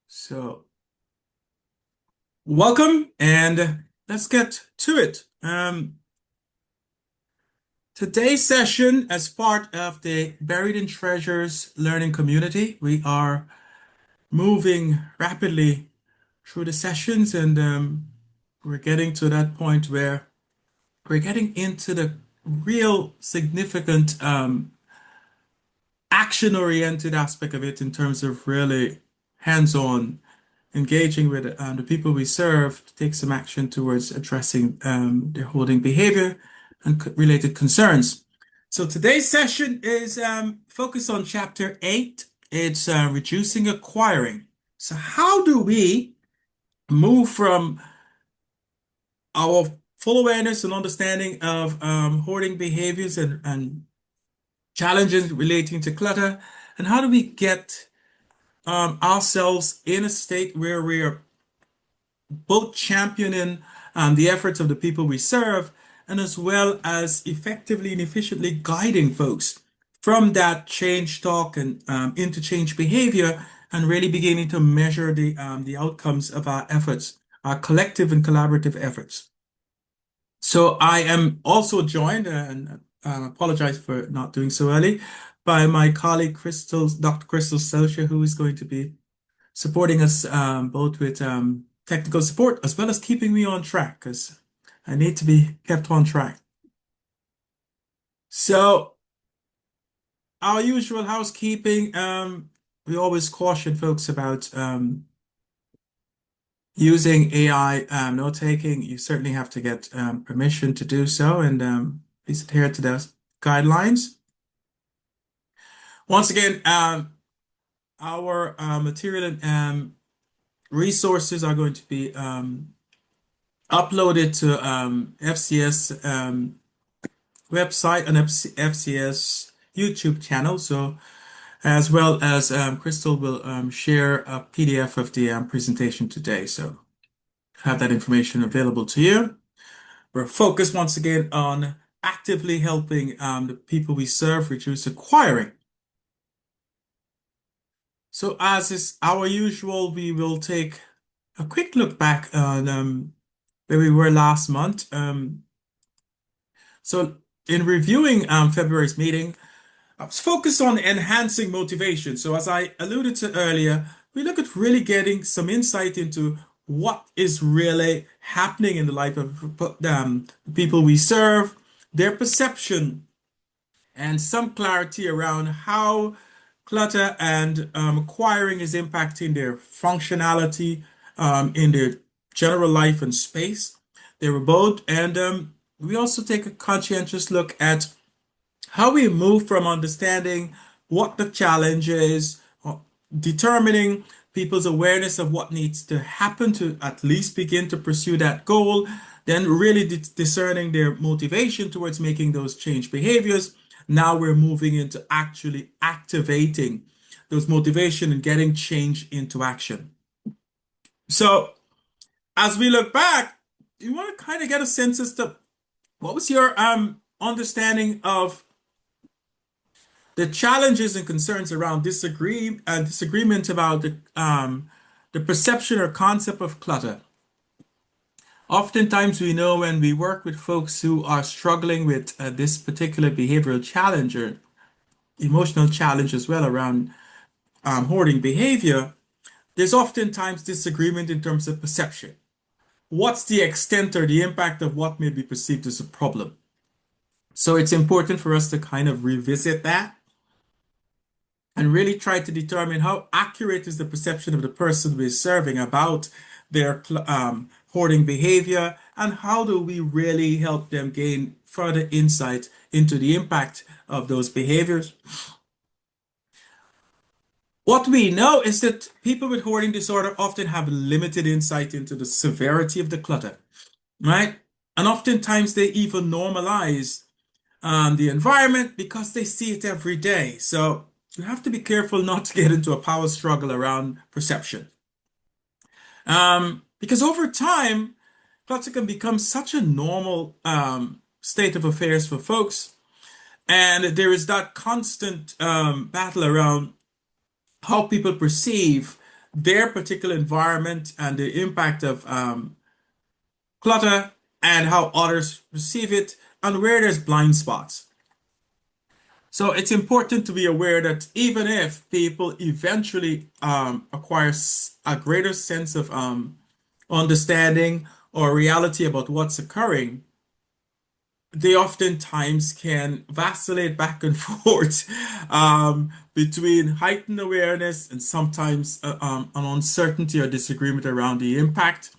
So, welcome and let's get to it. Today's session, as part of the Buried in Treasures learning community, we are moving rapidly through the sessions, and we're getting to that point where we're getting into the real significant action-oriented aspect of it in terms of really hands-on engaging with the people we serve to take some action towards addressing their holding behavior and related concerns. So today's session is focused on chapter 8. It's reducing acquiring. So how do we move from our full awareness and understanding of hoarding behaviors and challenges relating to clutter, and how do we get ourselves in a state where we're both championing the efforts of the people we serve, and as well as effectively and efficiently guiding folks from that change talk and into change behavior, and really beginning to measure the outcomes of our efforts, our collective and collaborative efforts. So I am also joined, and apologize for not doing so early, by my colleague Dr. Crystal Selcher, who is going to be supporting us both with technical support as well as keeping me on track because I need to be kept on track. So, our usual housekeeping, we always caution folks about using AI note taking. You certainly have to get permission to do so, and please adhere to those guidelines. Once again, our material and resources are going to be uploaded to FCS website and FCS YouTube channel. So as well as Crystal will share a PDF of the presentation today. So have that information available to you. We're focused once again on actively helping the people we serve reduce acquiring. So as is our usual, we will take a quick look back on where we were last month. So in reviewing February's meeting, I was focused on enhancing motivation. So as I alluded to earlier, we look at really getting some insight into what is really happening in the life of the people we serve, their perception, and some clarity around how clutter and acquiring is impacting their functionality in their general life and space, their abode. And we also take a conscientious look at how we move from understanding what the challenge is, determining people's awareness of what needs to happen to at least begin to pursue that goal, then really discerning their motivation towards making those change behaviors. Now we're moving into actually activating those motivation and getting change into action. So as we look back, you want to kind of get a sense as to what was your understanding of the challenges and concerns around disagreement about the perception or concept of clutter. Oftentimes, we know when we work with folks who are struggling with this particular behavioral challenge or emotional challenge as well around hoarding behavior, there's oftentimes disagreement in terms of perception. What's the extent or the impact of what may be perceived as a problem? So it's important for us to kind of revisit that and really try to determine how accurate is the perception of the person we're serving about their hoarding behavior, and how do we really help them gain further insight into the impact of those behaviors. What we know is that people with hoarding disorder often have limited insight into the severity of the clutter, right? And oftentimes they even normalize the environment because they see it every day. So you have to be careful not to get into a power struggle around perception. Because over time, clutter can become such a normal state of affairs for folks. And there is that constant battle around how people perceive their particular environment and the impact of clutter and how others perceive it and where there's blind spots. So it's important to be aware that even if people eventually acquire a greater sense of understanding or reality about what's occurring, they oftentimes can vacillate back and forth between heightened awareness and sometimes an uncertainty or disagreement around the impact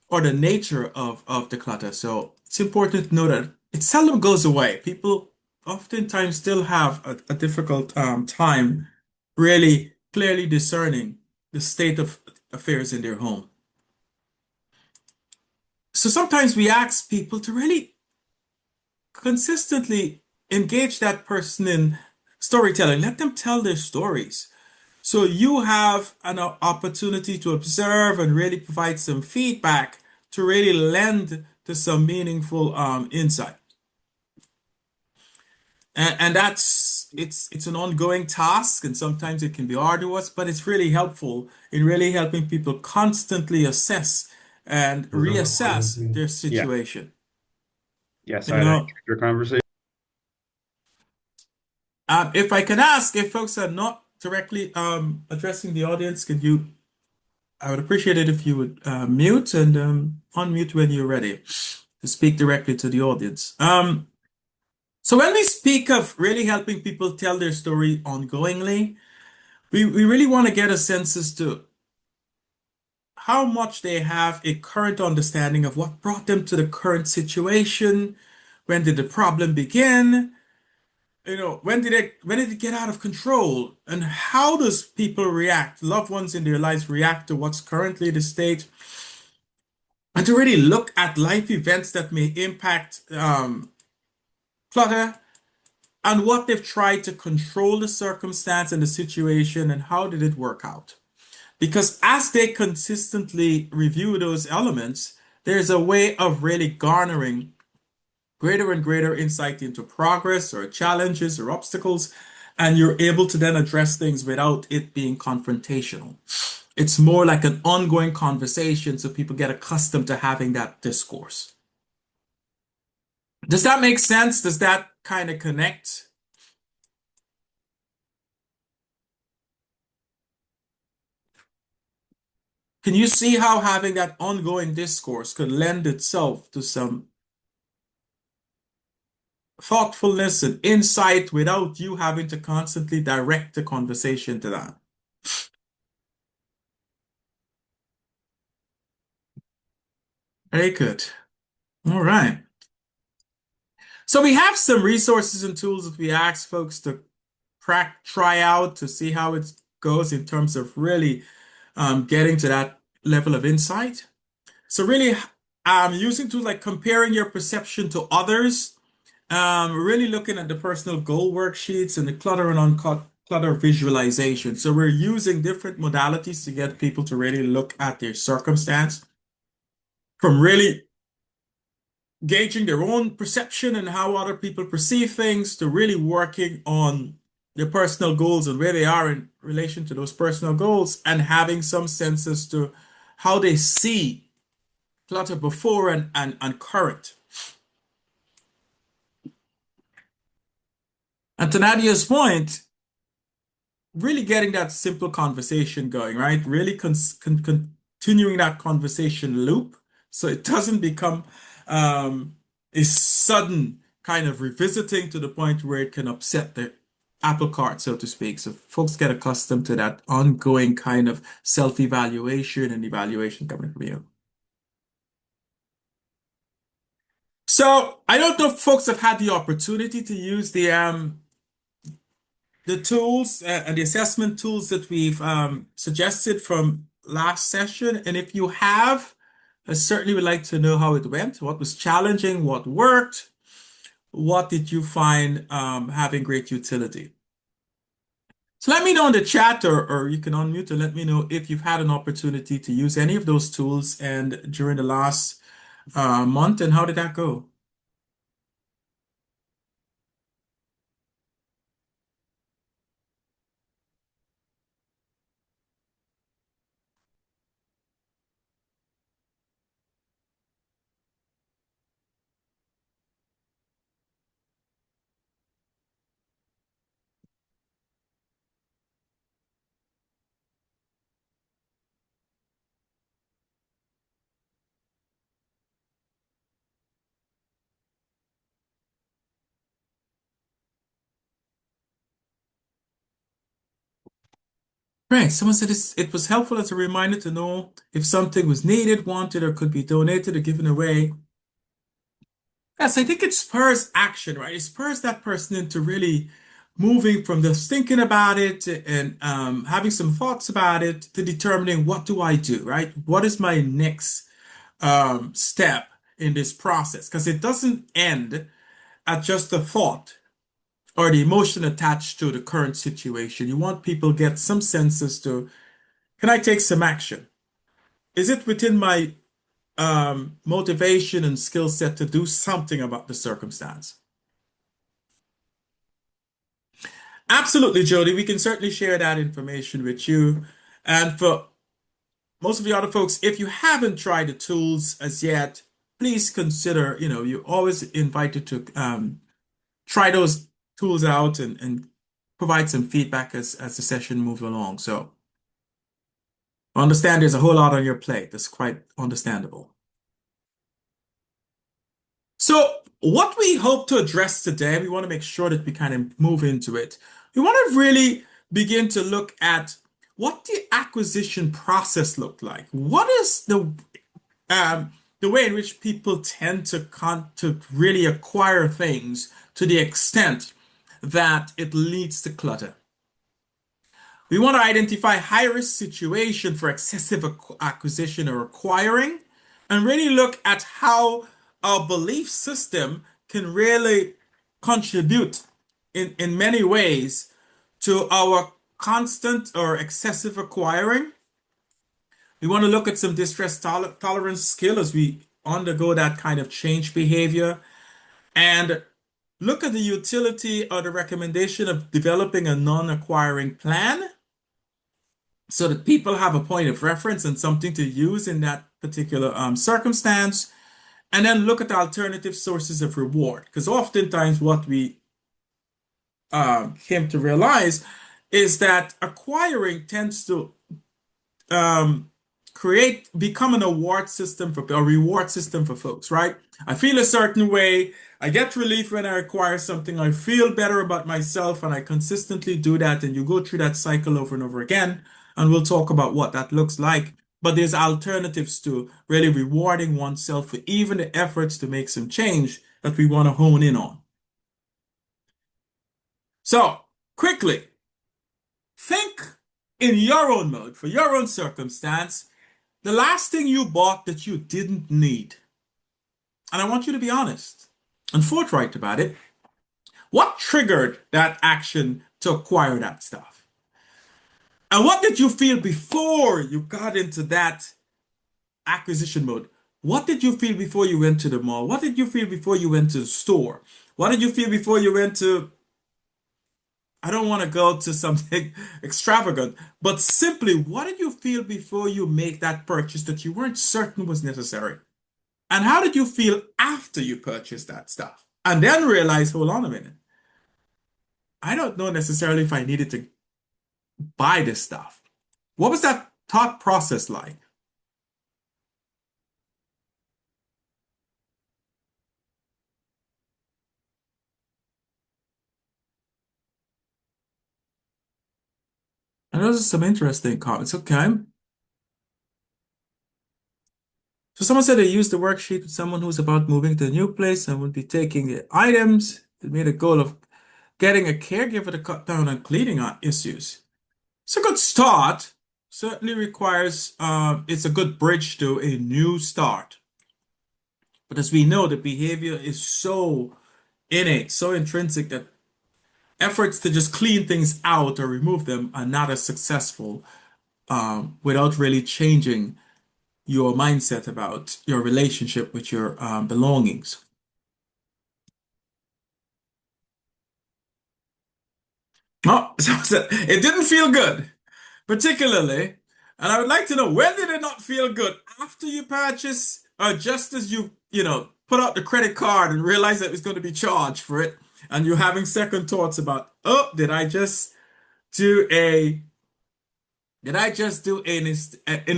or the nature of the clutter. So it's important to know that it seldom goes away. People oftentimes still have a difficult time really clearly discerning the state of affairs in their home. So sometimes we ask people to really consistently engage that person in storytelling. Let them tell their stories. So you have an opportunity to observe and really provide some feedback to really lend to some meaningful insight. And that's it's an ongoing task, and sometimes it can be arduous, but it's really helpful in really helping people constantly assess and reassess their Yeah. situation. Yes, And I had your conversation. if I can ask, if folks are not directly addressing the audience, can you? I would appreciate it if you would mute and unmute when you're ready to speak directly to the audience. So when we speak of really helping people tell their story ongoingly, we really want to get a sense as to how much they have a current understanding of what brought them to the current situation. When did the problem begin? When did it get out of control? And how does people react, loved ones in their lives react to what's currently the state? And to really look at life events that may impact clutter and what they've tried to control the circumstance and the situation and how did it work out. Because as they consistently review those elements, there's a way of really garnering greater and greater insight into progress or challenges or obstacles, and you're able to then address things without it being confrontational. It's more like an ongoing conversation, so people get accustomed to having that discourse. Does that make sense? Does that kind of connect? Can you see how having that ongoing discourse could lend itself to some thoughtfulness and insight without you having to constantly direct the conversation to that? Very good. All right. So we have some resources and tools that we ask folks to try out to see how it goes in terms of really getting to that level of insight. So really, using tools like comparing your perception to others, really looking at the personal goal worksheets and the clutter and clutter visualization. So we're using different modalities to get people to really look at their circumstance from really gauging their own perception and how other people perceive things to really working on their personal goals and where they are in relation to those personal goals and having some sense as to how they see clutter before and current. And to Nadia's point, really getting that simple conversation going, right? Really continuing that conversation loop so it doesn't become um, a sudden kind of revisiting to the point where it can upset the apple cart, so to speak. So folks get accustomed to that ongoing kind of self-evaluation and evaluation coming from you. So I don't know if folks have had the opportunity to use the tools and the assessment tools that we've suggested from last session. And if you have, I certainly would like to know how it went. What was challenging? What worked? What did you find having great utility? So let me know in the chat, or you can unmute and let me know if you've had an opportunity to use any of those tools and during the last month, and how did that go? Right. Someone said it was helpful as a reminder to know if something was needed, wanted, or could be donated or given away. Yes, I think it spurs action, right? It spurs that person into really moving from just thinking about it and having some thoughts about it to determining what do I do, right? What is my next step in this process? Because it doesn't end at just the thought or the emotion attached to the current situation. You want people to get some sense as to, can I take some action? Is it within my motivation and skill set to do something about the circumstance? Absolutely, Jody. We can certainly share that information with you. And for most of the other folks, if you haven't tried the tools as yet, please consider, you're always invited to try those tools out and provide some feedback as the session moves along. So I understand there's a whole lot on your plate. That's quite understandable. So what we hope to address today, we want to make sure that we kind of move into it. We want to really begin to look at what the acquisition process looked like. What is the way in which people tend to really acquire things to the extent that it leads to clutter. We want to identify high-risk situation for excessive acquisition or acquiring, and really look at how our belief system can really contribute in many ways to our constant or excessive acquiring. We want to look at some distress tolerance skill as we undergo that kind of change behavior and look at the utility or the recommendation of developing a non-acquiring plan so that people have a point of reference and something to use in that particular circumstance. And then look at alternative sources of reward. Because oftentimes, what we came to realize is that acquiring tends to um, become an award system for a reward system for folks, right? I feel a certain way. I get relief when I acquire something. I feel better about myself, and I consistently do that. And you go through that cycle over and over again. And we'll talk about what that looks like. But there's alternatives to really rewarding oneself for even the efforts to make some change that we want to hone in on. So, quickly, think in your own mode, for your own circumstance, the last thing you bought that you didn't need. And I want you to be honest and forthright about it. What triggered that action to acquire that stuff? And what did you feel before you got into that acquisition mode? What did you feel before you went to the mall? What did you feel before you went to the store? What did you feel before you went to, I don't want to go to something extravagant, but simply, what did you feel before you make that purchase that you weren't certain was necessary? And how did you feel after you purchased that stuff? And then realize, hold on a minute, I don't know necessarily if I needed to buy this stuff. What was that thought process like? And those are some interesting comments. Okay. So someone said they used the worksheet with someone who's about moving to a new place and would be taking the items. They made a goal of getting a caregiver to cut down on cleaning issues. It's a good start. Certainly requires, it's a good bridge to a new start. But as we know, the behavior is so innate, so intrinsic that efforts to just clean things out or remove them are not as successful without really changing your mindset about your relationship with your belongings. Oh, so it didn't feel good, particularly. And I would like to know, when did it not feel good? After you purchase, or just as put out the credit card and realize that it's going to be charged for it, and you're having second thoughts about, oh, do a did I just do an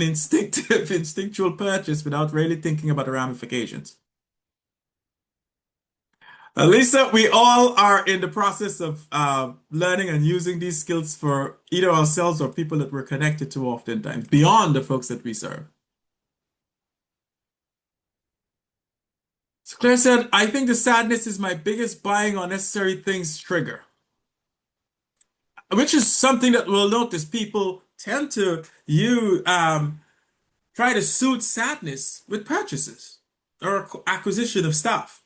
instinctive instinctual purchase without really thinking about the ramifications? Lisa, we all are in the process of learning and using these skills for either ourselves or people that we're connected to oftentimes, beyond the folks that we serve. So Claire said, I think the sadness is my biggest buying unnecessary things trigger, which is something that we'll notice people tend to try to soothe sadness with purchases or acquisition of stuff.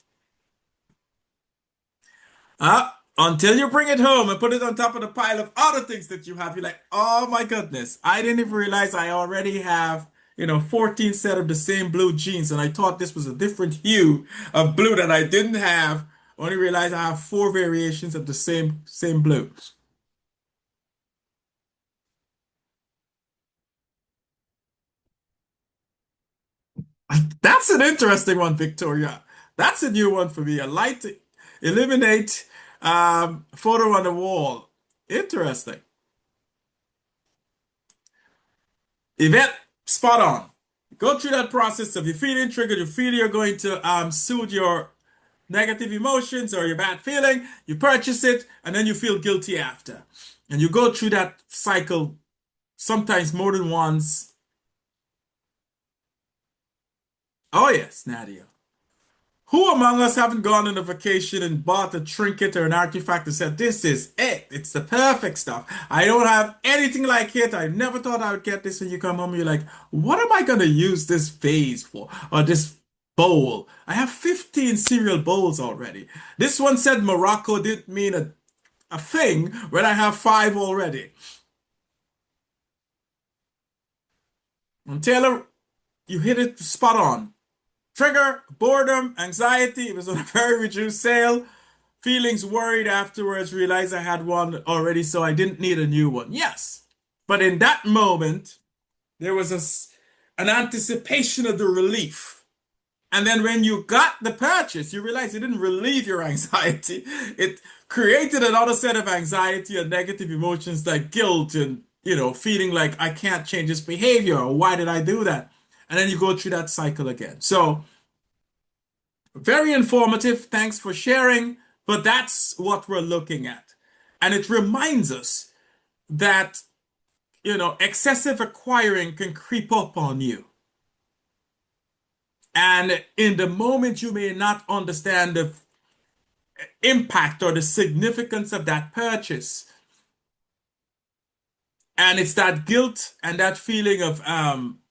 Until you bring it home and put it on top of the pile of other things that you have, you're like, oh my goodness, I didn't even realize I already have, 14 set of the same blue jeans, and I thought this was a different hue of blue that I didn't have. Only realized I have four variations of the same blue. That's an interesting one, Victoria. That's a new one for me. A light eliminate photo on the wall. Interesting. Event spot on. Go through that process of you feeling triggered, you feel you're going to soothe your negative emotions or your bad feeling, you purchase it, and then you feel guilty after. And you go through that cycle sometimes more than once. Oh, yes, Nadia. Who among us haven't gone on a vacation and bought a trinket or an artifact and said, this is it. It's the perfect stuff. I don't have anything like it. I never thought I would get this. And you come home and you're like, what am I going to use this vase for? Or this bowl? I have 15 cereal bowls already. This one said Morocco didn't mean a thing when I have five already. And Taylor, you hit it spot on. Trigger, boredom, anxiety. It was on a very reduced sale. Feelings worried afterwards, realized I had one already, so I didn't need a new one. Yes. But in that moment, there was an anticipation of the relief. And then when you got the purchase, you realize it didn't relieve your anxiety. It created another set of anxiety and negative emotions like guilt and, feeling like I can't change this behavior or why did I do that? And then you go through that cycle again. So, very informative. Thanks for sharing. But that's what we're looking at. And it reminds us that, excessive acquiring can creep up on you. And in the moment, you may not understand the impact or the significance of that purchase. And it's that guilt and that feeling of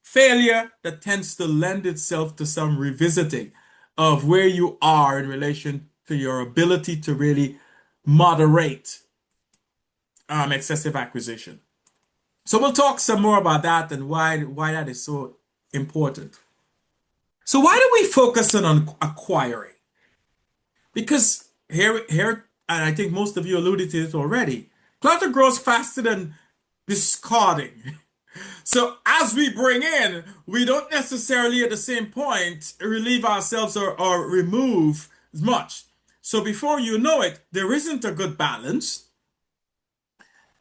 failure that tends to lend itself to some revisiting of where you are in relation to your ability to really moderate excessive acquisition. So we'll talk some more about that and why that is so important. So why do we focus on acquiring? Because here, and I think most of you alluded to it already, clutter grows faster than discarding. So as we bring in, we don't necessarily at the same point relieve ourselves or remove as much. So before you know it, there isn't a good balance.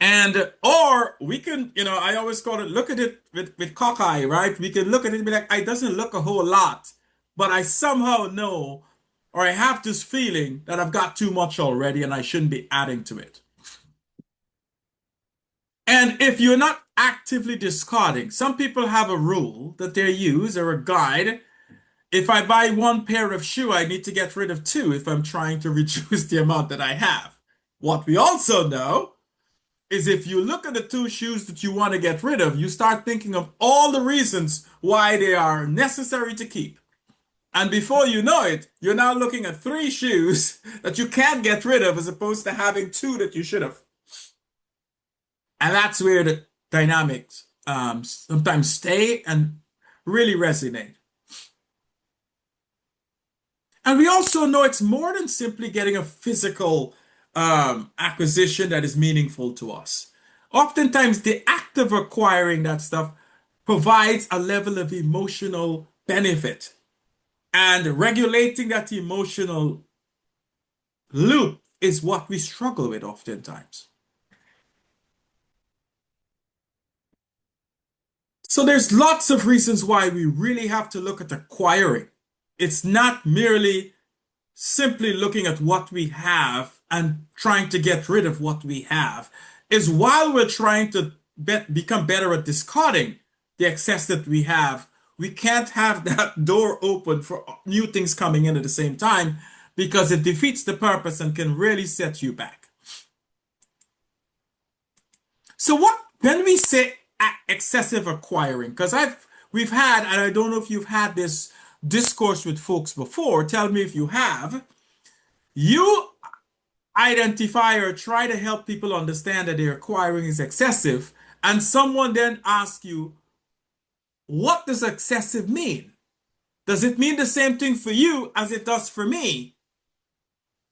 And or we can, I always call it look at it with cockeye, right? We can look at it and be like, it doesn't look a whole lot, but I somehow know or I have this feeling that I've got too much already and I shouldn't be adding to it. And if you're not actively discarding, some people have a rule that they use or a guide. If I buy one pair of shoe, I need to get rid of two if I'm trying to reduce the amount that I have. What we also know is if you look at the two shoes that you want to get rid of, you start thinking of all the reasons why they are necessary to keep. And before you know it, you're now looking at three shoes that you can't get rid of as opposed to having two that you should have. And that's where the dynamics sometimes stay and really resonate. And we also know it's more than simply getting a physical acquisition that is meaningful to us. Oftentimes, the act of acquiring that stuff provides a level of emotional benefit. And regulating that emotional loop is what we struggle with oftentimes. So there's lots of reasons why we really have to look at acquiring. It's not merely simply looking at what we have and trying to get rid of what we have is while we're trying to become better at discarding the excess that we have, we can't have that door open for new things coming in at the same time because it defeats the purpose and can really set you back. So what when we say excessive acquiring, because we've had, and I don't know if you've had this discourse with folks before, tell me if you have, you identify or try to help people understand that their acquiring is excessive, and someone then asks you, what does excessive mean? Does it mean the same thing for you as it does for me?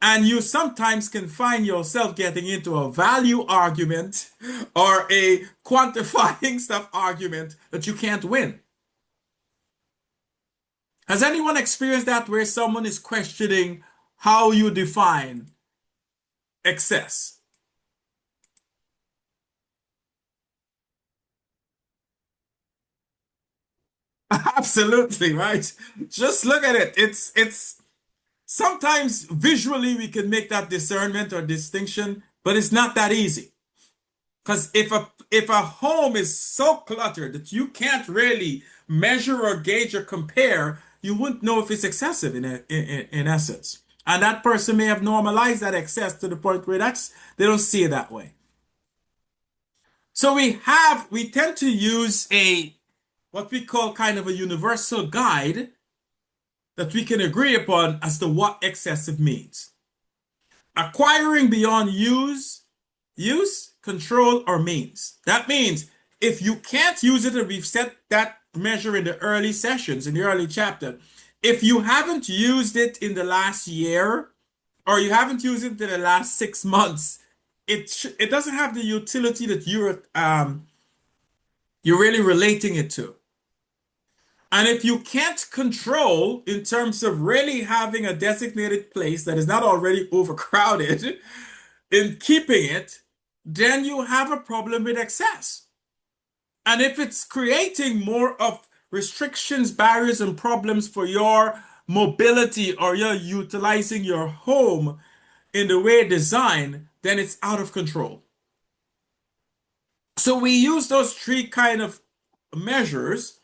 And you sometimes can find yourself getting into a value argument or a quantifying stuff argument that you can't win. Has anyone experienced that where someone is questioning how you define excess? Absolutely, right? Just look at it. It's sometimes visually we can make that discernment or distinction, but it's not that easy. Because if a home is so cluttered that you can't really measure or gauge or compare, you wouldn't know if it's excessive in essence. And that person may have normalized that excess to the point where they don't see it that way. So we tend to use a what we call kind of a universal guide that we can agree upon as to what excessive means. Acquiring beyond control, or means. That means if you can't use it, and we've set that measure in the early sessions, in the early chapter, if you haven't used it in the last year, or you haven't used it in the last 6 months, it doesn't have the utility that you're really relating it to. And if you can't control in terms of really having a designated place that is not already overcrowded in keeping it, then you have a problem with excess. And if it's creating more of restrictions, barriers, and problems for your mobility or you're utilizing your home in the way designed, then it's out of control. So we use those three kind of measures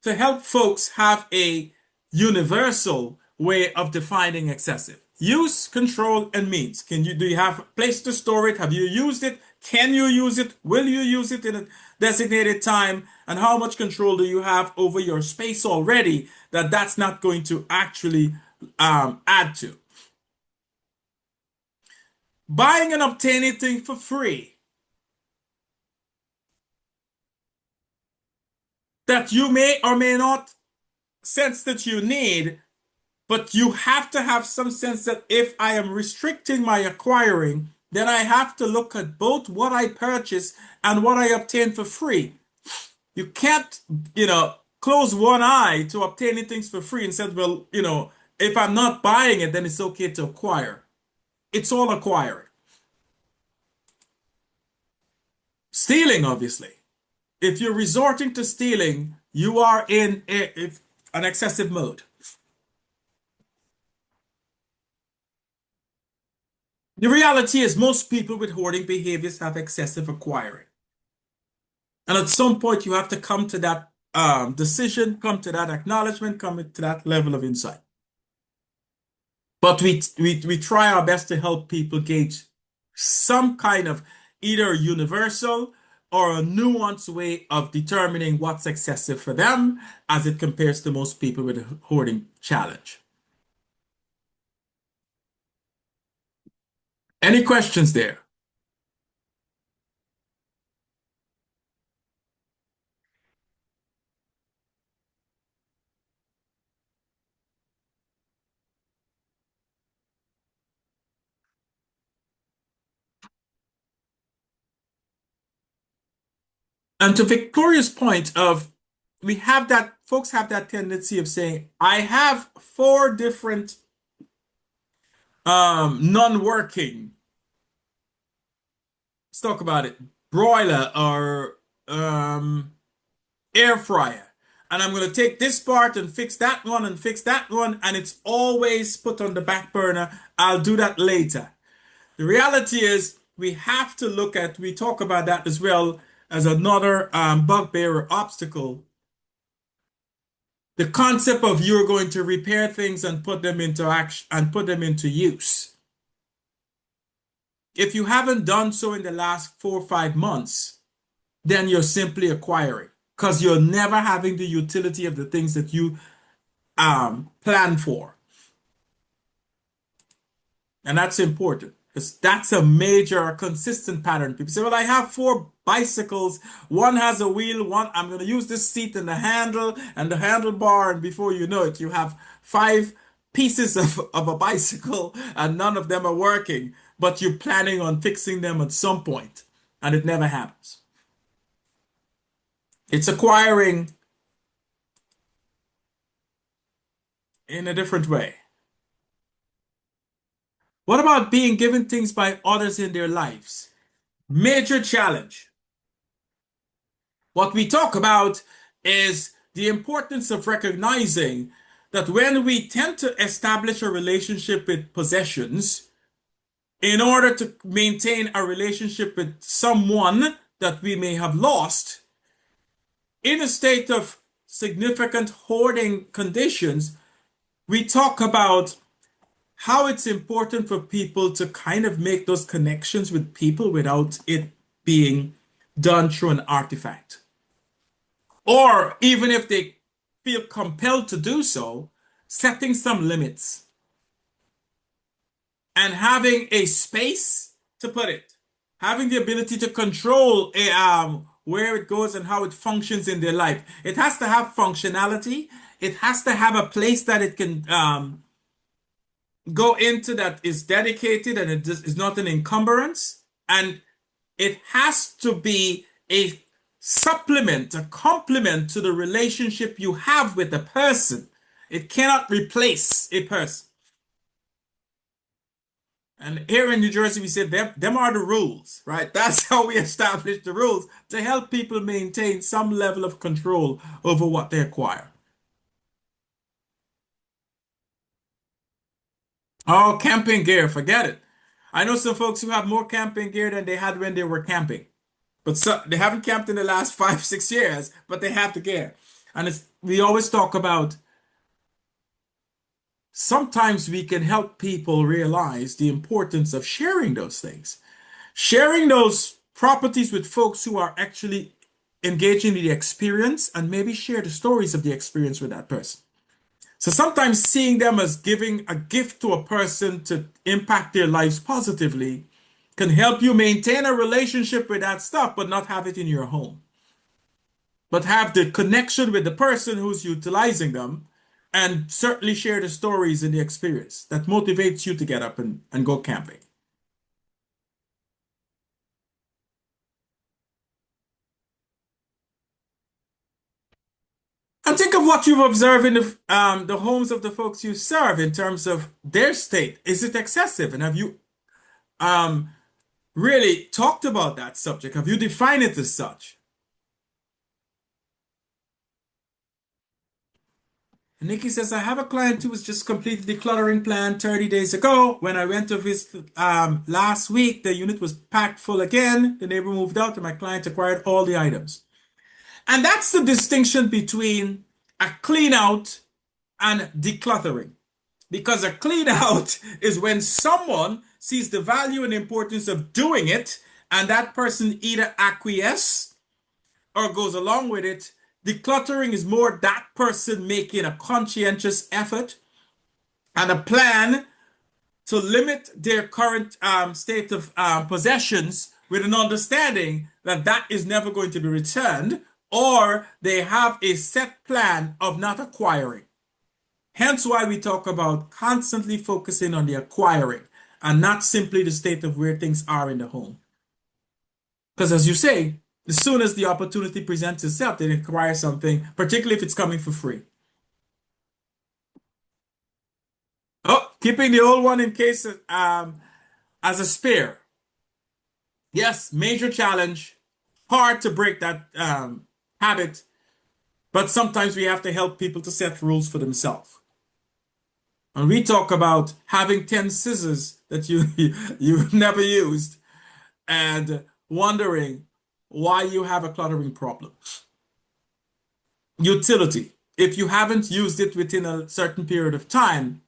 to help folks have a universal way of defining excessive. Use, control, and means. Do you have a place to store it? Have you used it? Can you use it? Will you use it in a designated time? And how much control do you have over your space already that that's not going to actually add to? Buying and obtaining things for free that you may or may not sense that you need. But you have to have some sense that if I am restricting my acquiring, then I have to look at both what I purchase and what I obtain for free. You can't, close one eye to obtaining things for free and say, well, if I'm not buying it, then it's okay to acquire. It's all acquired. Stealing, obviously. If you're resorting to stealing, you are in an excessive mode. The reality is most people with hoarding behaviors have excessive acquiring. And at some point, you have to come to that decision, come to that acknowledgement, come to that level of insight. But we try our best to help people gauge some kind of either universal or a nuanced way of determining what's excessive for them as it compares to most people with a hoarding challenge. Any questions there? And to Victoria's point of we have that folks have that tendency of saying, I have four different non-working, let's talk about it, broiler or air fryer. and I'm going to take this part and fix that one and fix that one, and it's always put on the back burner. I'll do that later. The reality is, we have to look at, we talk about that as well as another bugbear or obstacle. The concept of you're going to repair things and put them into action and put them into use. If you haven't done so in the last 4 or 5 months, then you're simply acquiring because you're never having the utility of the things that you plan for. And that's important because that's a major consistent pattern. People say, well, I have 4 bicycles. One has a wheel, one, I'm going to use this seat and the handle and the handlebar. And before you know it, you have 5 pieces of a bicycle and none of them are working, but you're planning on fixing them at some point, and it never happens. It's acquiring in a different way. What about being given things by others in their lives? Major challenge. What we talk about is the importance of recognizing that when we tend to establish a relationship with possessions, in order to maintain a relationship with someone that we may have lost, in a state of significant hoarding conditions, we talk about how it's important for people to kind of make those connections with people without it being done through an artifact. Or even if they feel compelled to do so, setting some limits and having a space to put it, having the ability to control where it goes and how it functions in their life. It has to have functionality. It has to have a place that it can go into that is dedicated and it is not an encumbrance. And it has to be a supplement, a complement to the relationship you have with a person. It cannot replace a person. And here in New Jersey, we say them are the rules, right? That's how we establish the rules to help people maintain some level of control over what they acquire. Oh, camping gear, forget it. I know some folks who have more camping gear than they had when they were camping. But so, they haven't camped in the last 5, 6 years, but they have the gear. And we always talk about sometimes we can help people realize the importance of sharing those things, sharing those properties with folks who are actually engaging in the experience and maybe share the stories of the experience with that person. So sometimes seeing them as giving a gift to a person to impact their lives positively can help you maintain a relationship with that stuff, but not have it in your home. But have the connection with the person who's utilizing them and certainly share the stories and the experience that motivates you to get up and go camping. And think of what you've observed in the homes of the folks you serve in terms of their state. Is it excessive? And have you um, really talked about that subject? Have you defined it as such? And Nikki says, I have a client who was just completed the decluttering plan 30 days ago. When I went to visit last week, the unit was packed full again. The neighbor moved out and my client acquired all the items. And that's the distinction between a clean out and decluttering. Because a clean out is when someone sees the value and importance of doing it, and that person either acquiesces or goes along with it. Decluttering is more that person making a conscientious effort and a plan to limit their current state of possessions with an understanding that that is never going to be returned, or they have a set plan of not acquiring. Hence why we talk about constantly focusing on the acquiring and not simply the state of where things are in the home. Because as you say, as soon as the opportunity presents itself, they acquire something, particularly if it's coming for free. Oh, keeping the old one in case as a spare. Yes, major challenge. Hard to break that habit. But sometimes we have to help people to set rules for themselves. And we talk about having 10 scissors that you've never used and wondering why you have a cluttering problem. Utility. If you haven't used it within a certain period of time,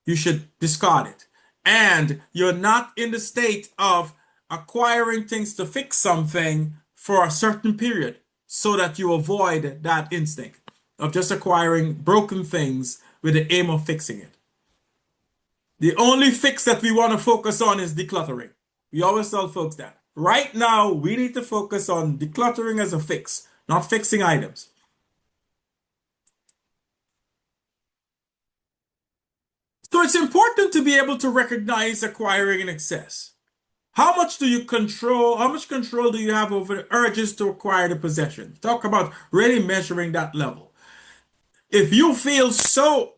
you should discard it. And you're not in the state of acquiring things to fix something for a certain period so that you avoid that instinct of just acquiring broken things with the aim of fixing it. The only fix that we want to focus on is decluttering. We always tell folks that. Right now, we need to focus on decluttering as a fix, not fixing items. So it's important to be able to recognize acquiring in excess. How much do you control? How much control do you have over the urges to acquire the possession? Talk about really measuring that level. If you feel so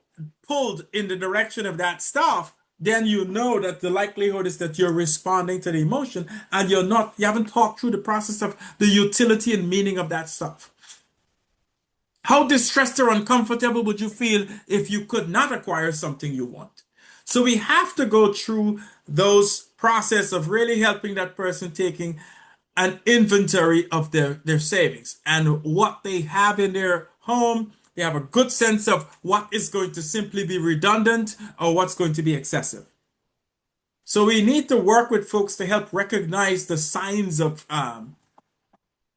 pulled in the direction of that stuff, then you know that the likelihood is that you're responding to the emotion and you haven't talked through the process of the utility and meaning of that stuff. How distressed or uncomfortable would you feel if you could not acquire something you want? So we have to go through those process of really helping that person taking an inventory of their savings and what they have in their home. They have a good sense of what is going to simply be redundant or what's going to be excessive. So we need to work with folks to help recognize the signs of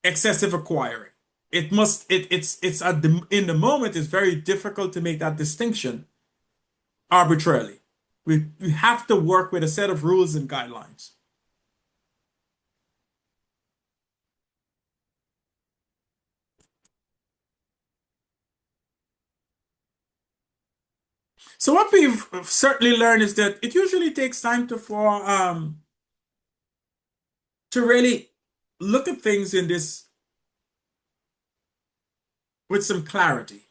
excessive acquiring. It's in the moment it's very difficult to make that distinction arbitrarily. We have to work with a set of rules and guidelines. So what we've certainly learned is that it usually takes time to really look at things in this with some clarity.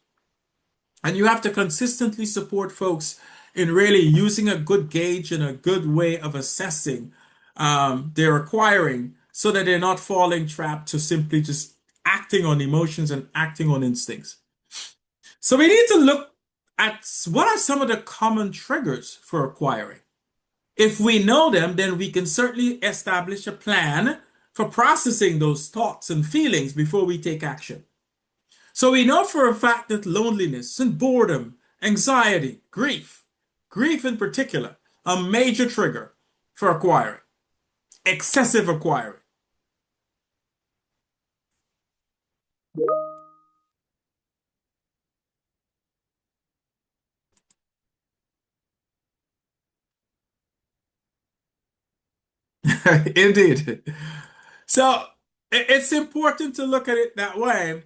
And you have to consistently support folks in really using a good gauge and a good way of assessing their acquiring so that they're not falling trapped to simply just acting on emotions and acting on instincts. So we need to look at what are some of the common triggers for acquiring. If we know them, then we can certainly establish a plan for processing those thoughts and feelings before we take action. So we know for a fact that loneliness and boredom, anxiety, grief in particular, a major trigger for acquiring, excessive acquiring. Indeed. So it's important to look at it that way.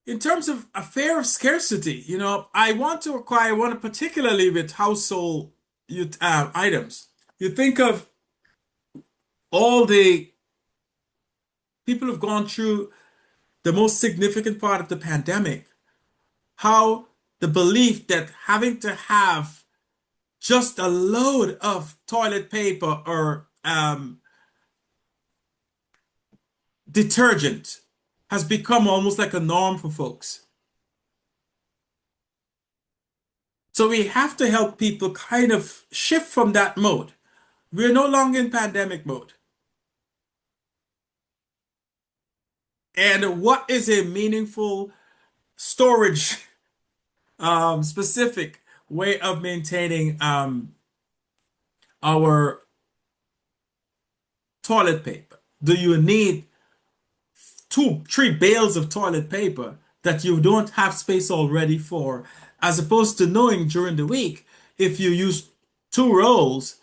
In terms of a fear of scarcity, I want to acquire one particularly with household items. You think of all the people who've gone through the most significant part of the pandemic, how the belief that having to have just a load of toilet paper or detergent has become almost like a norm for folks. So we have to help people kind of shift from that mode. We're no longer in pandemic mode. And what is a meaningful storage specific way of maintaining our toilet paper? Do you need two, three bales of toilet paper that you don't have space already for, as opposed to knowing during the week if you use two rolls,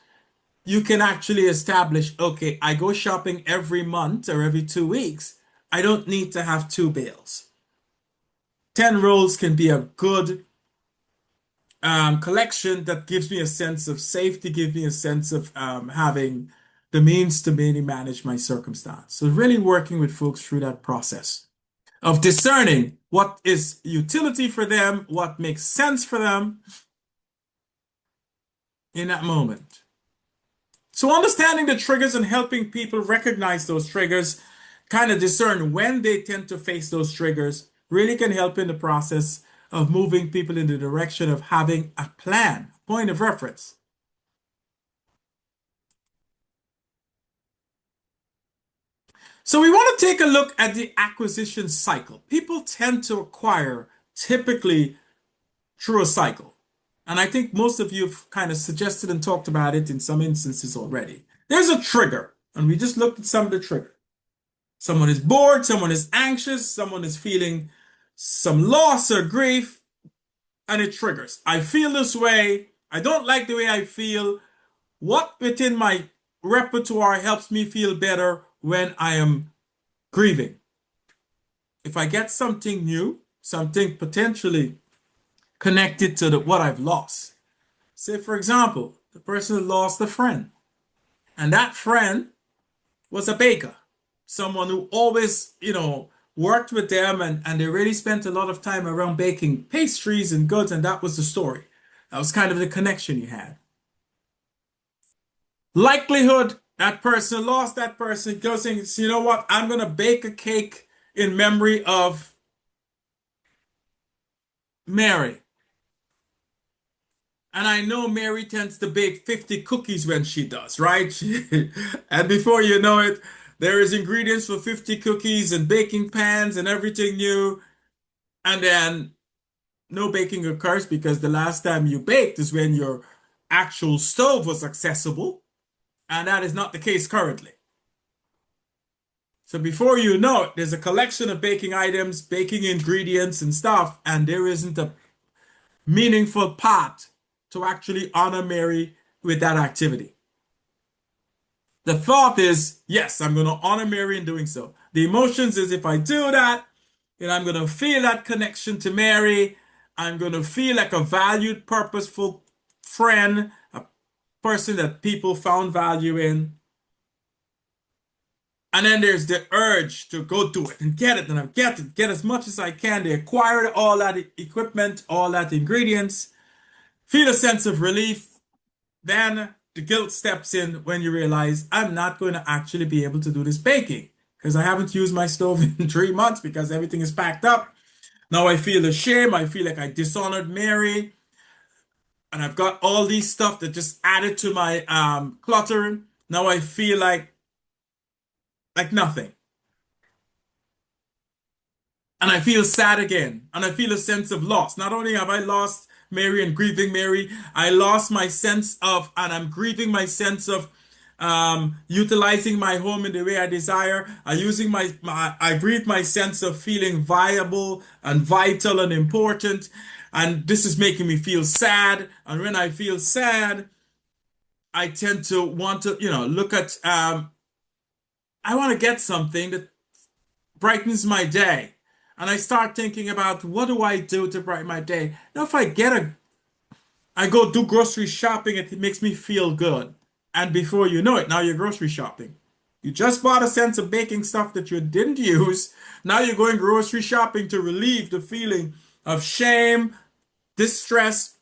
you can actually establish, okay, I go shopping every month or every 2 weeks. I don't need to have two bales. 10 rolls can be a good collection that gives me a sense of safety, gives me a sense of having the means to really manage my circumstance. So really working with folks through that process of discerning what is utility for them, what makes sense for them in that moment. So understanding the triggers and helping people recognize those triggers, kind of discern when they tend to face those triggers, really can help in the process of moving people in the direction of having a plan, point of reference. So we want to take a look at the acquisition cycle. People tend to acquire typically through a cycle. And I think most of you have kind of suggested and talked about it in some instances already. There's a trigger, and we just looked at some of the triggers. Someone is bored, someone is anxious, someone is feeling some loss or grief, and it triggers. I feel this way. I don't like the way I feel. What within my repertoire helps me feel better when I am grieving? If I get something new, something potentially connected to what I've lost. Say, for example, the person lost a friend, and that friend was a baker, someone who always, worked with them and they really spent a lot of time around baking pastries and goods, and that was the story. That was kind of the connection you had. Likelihood that person lost that person goes and says, you know what, I'm going to bake a cake in memory of Mary. And I know Mary tends to bake 50 cookies when she does, right? And before you know it, there is ingredients for 50 cookies and baking pans and everything new. And then no baking occurs because the last time you baked is when your actual stove was accessible. And that is not the case currently. So before you know it, there's a collection of baking items, baking ingredients and stuff, and there isn't a meaningful part to actually honor Mary with that activity. The thought is, yes, I'm going to honor Mary in doing so. The emotions is if I do that, then I'm going to feel that connection to Mary. I'm going to feel like a valued, purposeful friend, a person that people found value in. And then there's the urge to go do it and get it and I get as much as I can. They acquired all that equipment, all that ingredients, feel a sense of relief. Then the guilt steps in when you realize I'm not going to actually be able to do this baking because I haven't used my stove in 3 months because everything is packed up. Now I feel ashamed. I feel like I dishonored Mary, and I've got all these stuff that just added to my cluttering. Now I feel like nothing. And I feel sad again. And I feel a sense of loss. Not only have I lost Mary and grieving Mary, I lost my sense of, and I'm grieving my sense of utilizing my home in the way I desire. I grieve my sense of feeling viable and vital and important. And this is making me feel sad. And when I feel sad, I tend to want to, look at, I want to get something that brightens my day. And I start thinking about what do I do to brighten my day? Now, if I go do grocery shopping, it makes me feel good. And before you know it, now you're grocery shopping. You just bought a sense of baking stuff that you didn't use. Now you're going grocery shopping to relieve the feeling of shame, distress,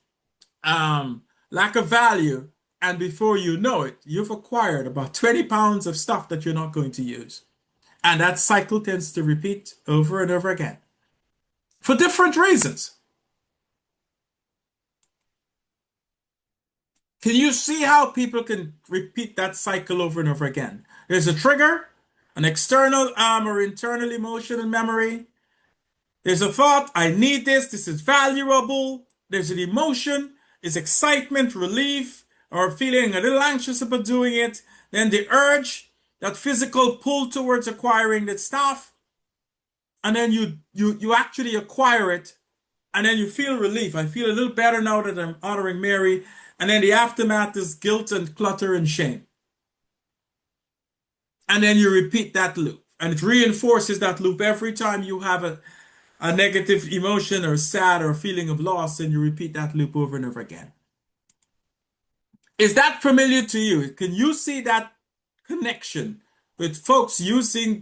lack of value. And before you know it, you've acquired about 20 pounds of stuff that you're not going to use. And that cycle tends to repeat over and over again for different reasons. Can you see how people can repeat that cycle over and over again? There's a trigger, an external or internal emotion and memory. There's a thought, I need this is valuable. There's an emotion, it's excitement, relief, or feeling a little anxious about doing it. Then the urge, that physical pull towards acquiring that stuff. And then you actually acquire it, and then you feel relief. I feel a little better now that I'm honoring Mary. And then the aftermath is guilt and clutter and shame. And then you repeat that loop. And it reinforces that loop every time you have a negative emotion or sad or feeling of loss, and you repeat that loop over and over again. Is that familiar to you? Can you see that connection with folks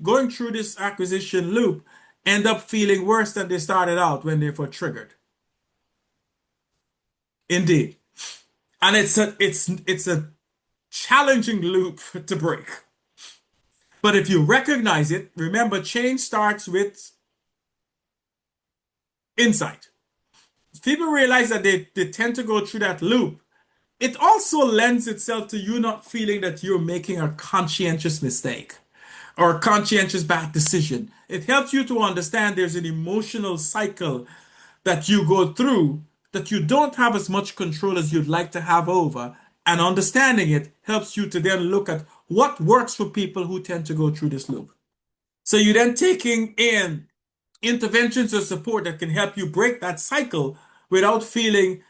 going through this acquisition loop end up feeling worse than they started out when they were triggered? Indeed. And it's a challenging loop to break. But if you recognize it, remember change starts with insight. If people realize that they tend to go through that loop, it also lends itself to you not feeling that you're making a conscientious mistake or a conscientious bad decision. It helps you to understand there's an emotional cycle that you go through that you don't have as much control as you'd like to have over. And understanding it helps you to then look at what works for people who tend to go through this loop. So you're then taking in interventions or support that can help you break that cycle without feeling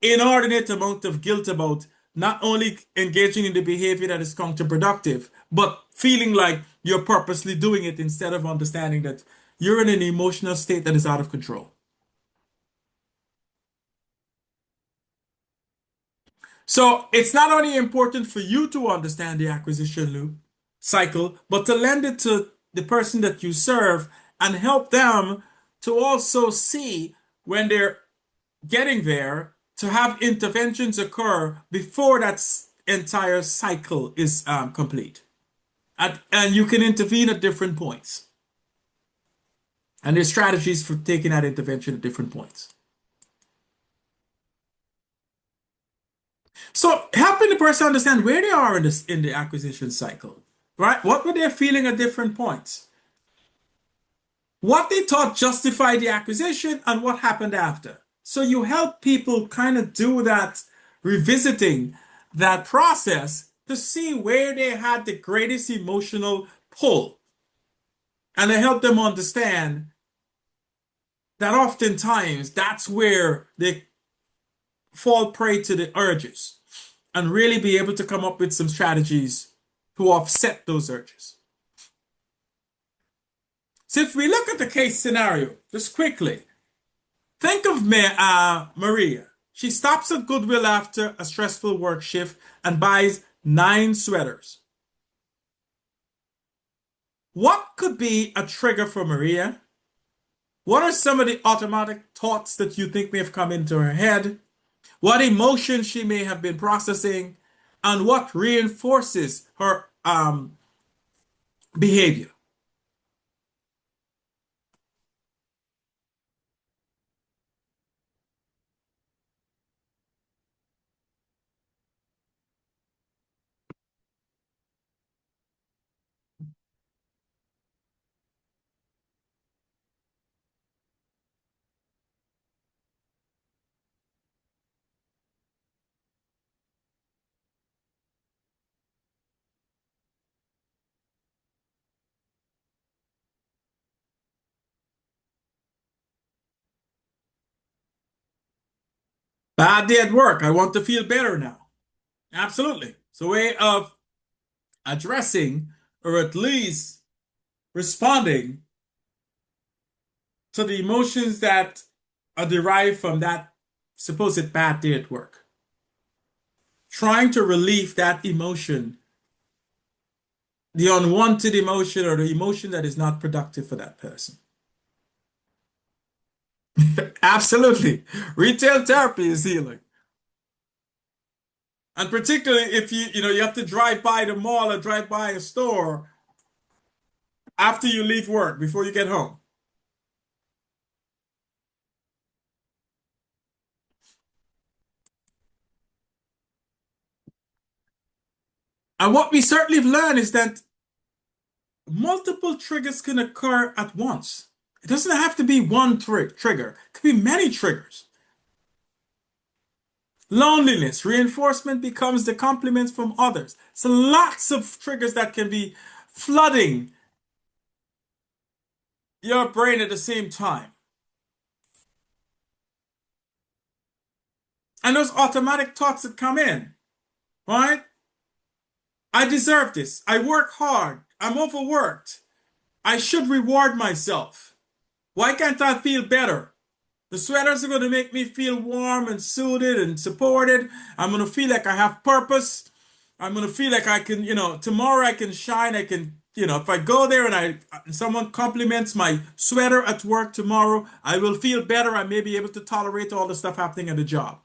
inordinate amount of guilt about not only engaging in the behavior that is counterproductive, but feeling like you're purposely doing it instead of understanding that you're in an emotional state that is out of control. So it's not only important for you to understand the acquisition loop cycle, but to lend it to the person that you serve and help them to also see when they're getting there to have interventions occur before that entire cycle is complete. And you can intervene at different points. And there's strategies for taking that intervention at different points. So helping the person understand where they are in this in the acquisition cycle, right? What were they feeling at different points? What they thought justified the acquisition and what happened after. So you help people kind of do that revisiting that process to see where they had the greatest emotional pull. And to help them understand that oftentimes that's where they fall prey to the urges and really be able to come up with some strategies to offset those urges. So if we look at the case scenario, just quickly, think of Maria. She stops at Goodwill after a stressful work shift and buys 9 sweaters. What could be a trigger for Maria? What are some of the automatic thoughts that you think may have come into her head? What emotions she may have been processing? And what reinforces her behavior? Bad day at work. I want to feel better now. Absolutely. It's a way of addressing or at least responding to the emotions that are derived from that supposed bad day at work. Trying to relieve that emotion, the unwanted emotion or the emotion that is not productive for that person. Absolutely. Retail therapy is healing. And particularly if you have to drive by the mall or drive by a store after you leave work before you get home. And what we certainly have learned is that multiple triggers can occur at once. It doesn't have to be one trigger. It could be many triggers. Loneliness, reinforcement becomes the compliments from others. So lots of triggers that can be flooding your brain at the same time. And those automatic thoughts that come in, right? I deserve this. I work hard. I'm overworked. I should reward myself. Why can't I feel better? The sweaters are going to make me feel warm and suited and supported. I'm going to feel like I have purpose. I'm going to feel like I can, tomorrow I can shine. I can, if I go there and someone compliments my sweater at work tomorrow, I will feel better. I may be able to tolerate all the stuff happening at the job.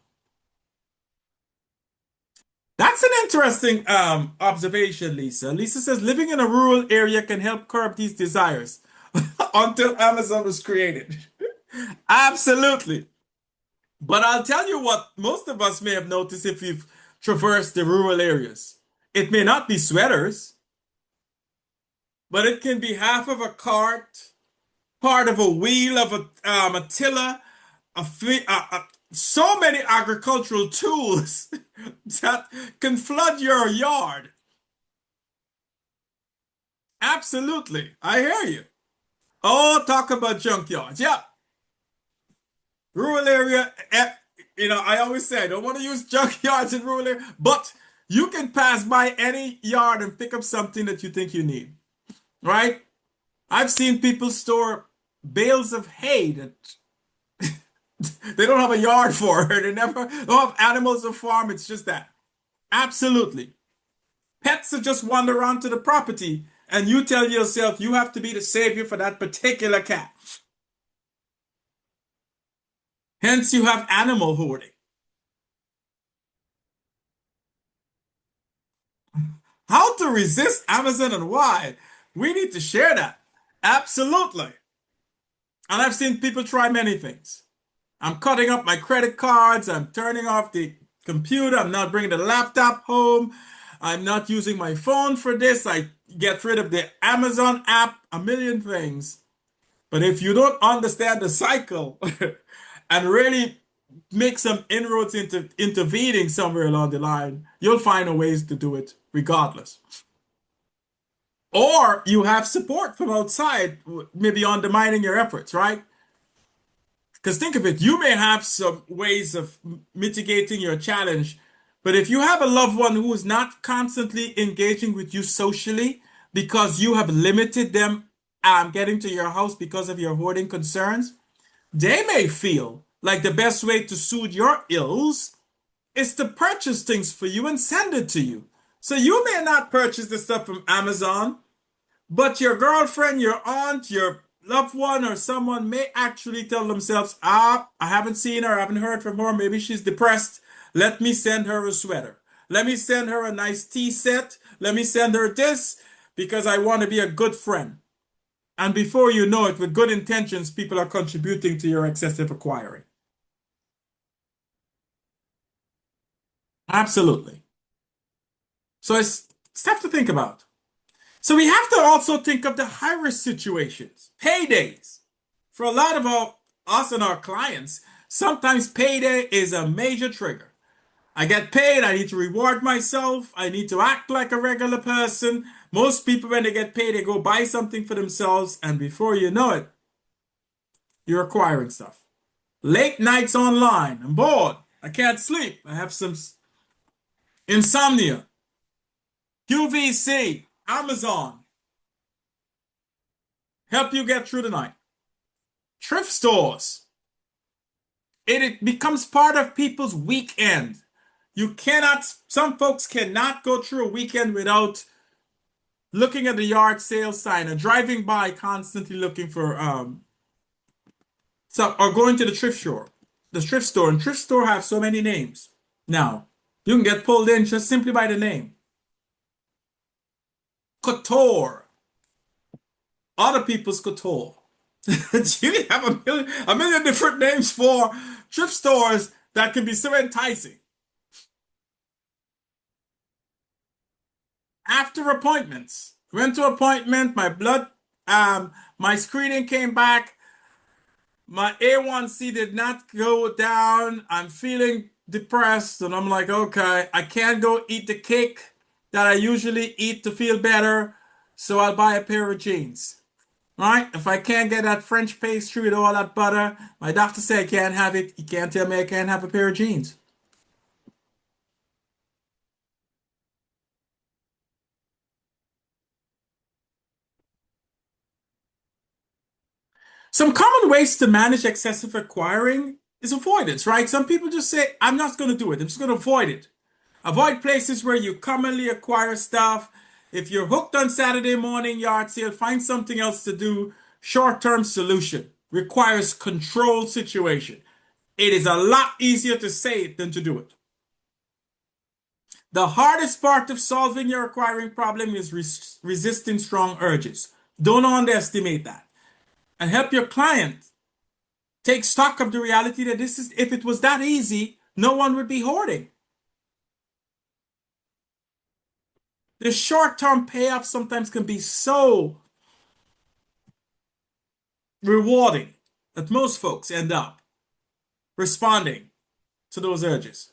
That's an interesting observation, Lisa. Lisa says living in a rural area can help curb these desires until Amazon was created. Absolutely. But I'll tell you what most of us may have noticed if you've traversed the rural areas. It may not be sweaters, but it can be half of a cart, part of a wheel of a tiller, so many agricultural tools that can flood your yard. Absolutely. I hear you. Oh, talk about junkyards. Yeah, rural area. I always say I don't want to use junkyards in rural area, but you can pass by any yard and pick up something that you think you need, right? I've seen people store bales of hay that they don't have a yard for. They never don't have animals to farm. It's just that. Absolutely. Pets that just wander onto the property, and you tell yourself you have to be the savior for that particular cat. Hence, you have animal hoarding. How to resist Amazon and why? We need to share that. Absolutely. And I've seen people try many things. I'm cutting up my credit cards. I'm turning off the computer. I'm not bringing the laptop home. I'm not using my phone for this. I get rid of the Amazon app, a million things. But if you don't understand the cycle and really make some inroads into intervening somewhere along the line, you'll find a ways to do it regardless. Or you have support from outside, maybe undermining your efforts, right? Because think of it, you may have some ways of mitigating your challenge, but if you have a loved one who is not constantly engaging with you socially because you have limited them getting to your house because of your hoarding concerns, they may feel like the best way to soothe your ills is to purchase things for you and send it to you. So you may not purchase the stuff from Amazon, but your girlfriend, your aunt, your loved one, or someone may actually tell themselves, I haven't seen her, I haven't heard from her, maybe she's depressed. Let me send her a sweater. Let me send her a nice tea set. Let me send her this because I want to be a good friend. And before you know it, with good intentions, people are contributing to your excessive acquiring. Absolutely. So it's stuff to think about. So we have to also think of the high risk situations, paydays. For a lot of us and our clients, sometimes payday is a major trigger. I get paid, I need to reward myself, I need to act like a regular person. Most people, when they get paid, they go buy something for themselves, and before you know it, you're acquiring stuff. Late nights online, I'm bored, I can't sleep, I have some insomnia. QVC, Amazon, help you get through the night. Thrift stores. It becomes part of people's weekend. You cannot, some folks cannot go through a weekend without looking at the yard sale sign and driving by constantly looking for or going to the thrift store. The thrift store and thrift store have so many names. Now, you can get pulled in just simply by the name. Couture, other people's couture. You have a million different names for thrift stores that can be so enticing. After appointments, went to appointment, my screening came back, my A1C did not go down, I'm feeling depressed, and I'm like, okay, I can't go eat the cake that I usually eat to feel better, so I'll buy a pair of jeans. Right? If I can't get that French pastry with all that butter, my doctor said I can't have it. He can't tell me I can't have a pair of jeans. Some common ways to manage excessive acquiring is avoidance, right? Some people just say, I'm not going to do it. I'm just going to avoid it. Avoid places where you commonly acquire stuff. If you're hooked on Saturday morning yard sale, find something else to do. Short-term solution requires controlled situation. It is a lot easier to say it than to do it. The hardest part of solving your acquiring problem is resisting strong urges. Don't underestimate that. And help your client take stock of the reality that this is, if it was that easy, no one would be hoarding. The short-term payoff sometimes can be so rewarding that most folks end up responding to those urges.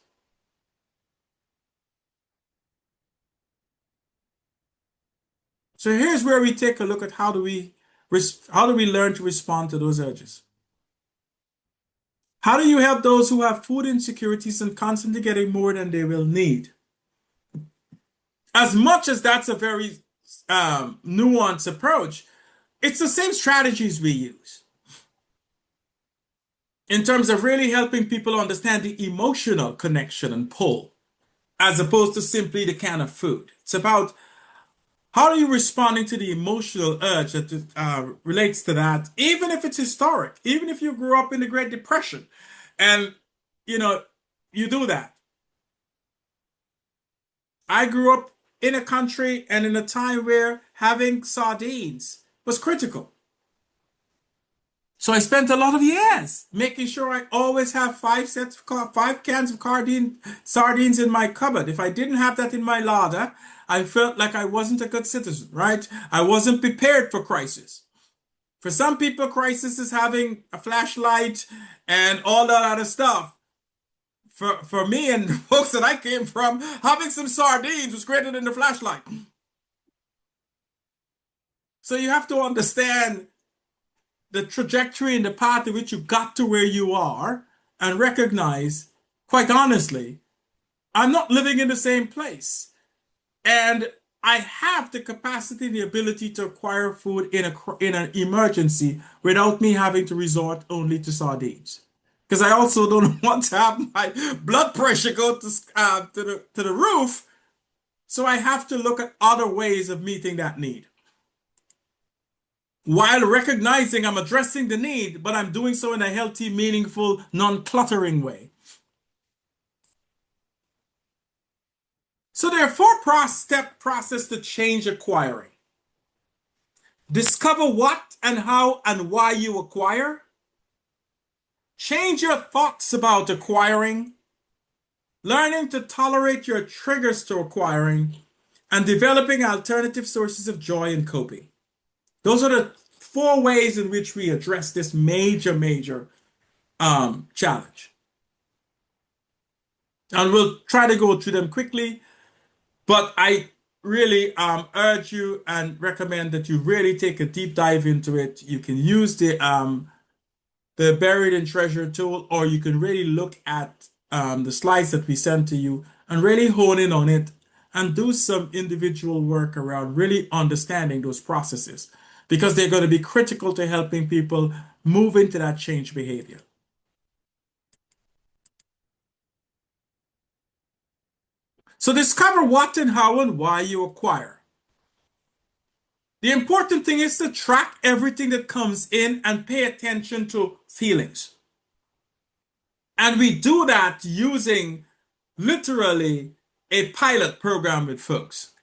So here's where we take a look at how do we learn to respond to those urges? How do you help those who have food insecurities and constantly getting more than they will need? As much as that's a very nuanced approach, it's the same strategies we use in terms of really helping people understand the emotional connection and pull, as opposed to simply the can of food. It's about how are you responding to the emotional urge that relates to that, even if it's historic, even if you grew up in the Great Depression, and you know you do that. I grew up in a country and in a time where having sardines was critical. So I spent a lot of years making sure I always have five cans of sardines in my cupboard. If I didn't have that in my larder, I felt like I wasn't a good citizen, right? I wasn't prepared for crisis. For some people, crisis is having a flashlight and all that other stuff. For me and the folks that I came from, having some sardines was greater than the flashlight. So you have to understand the trajectory and the path in which you got to where you are and recognize, quite honestly, I'm not living in the same place. And I have the capacity, the ability to acquire food in an emergency without me having to resort only to sardines. Because I also don't want to have my blood pressure go to the roof. So I have to look at other ways of meeting that need, while recognizing I'm addressing the need, but I'm doing so in a healthy, meaningful, non-cluttering way. So there are four-step process to change acquiring. Discover what and how and why you acquire. Change your thoughts about acquiring. Learning to tolerate your triggers to acquiring. And developing alternative sources of joy and coping. Those are the four ways in which we address this major challenge. And we'll try to go through them quickly, but I really urge you and recommend that you really take a deep dive into it. You can use the buried and treasure tool, or you can really look at the slides that we sent to you and really hone in on it and do some individual work around really understanding those processes, because they're going to be critical to helping people move into that change behavior. So discover what and how and why you acquire. The important thing is to track everything that comes in and pay attention to feelings. And we do that using literally a pilot program with folks.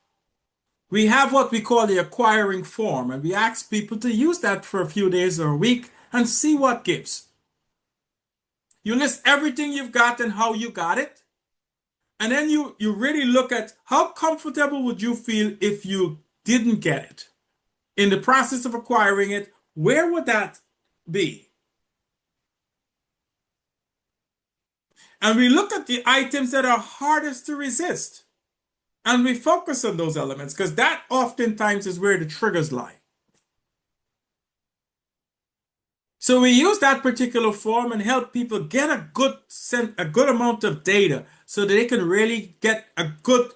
We have what we call the acquiring form, and we ask people to use that for a few days or a week and see what gives. You list everything you've got and how you got it, and then you really look at how comfortable would you feel if you didn't get it. In the process of acquiring it, where would that be? And we look at the items that are hardest to resist. And we focus on those elements because that oftentimes is where the triggers lie. So we use that particular form and help people get a good amount of data so that they can really get a good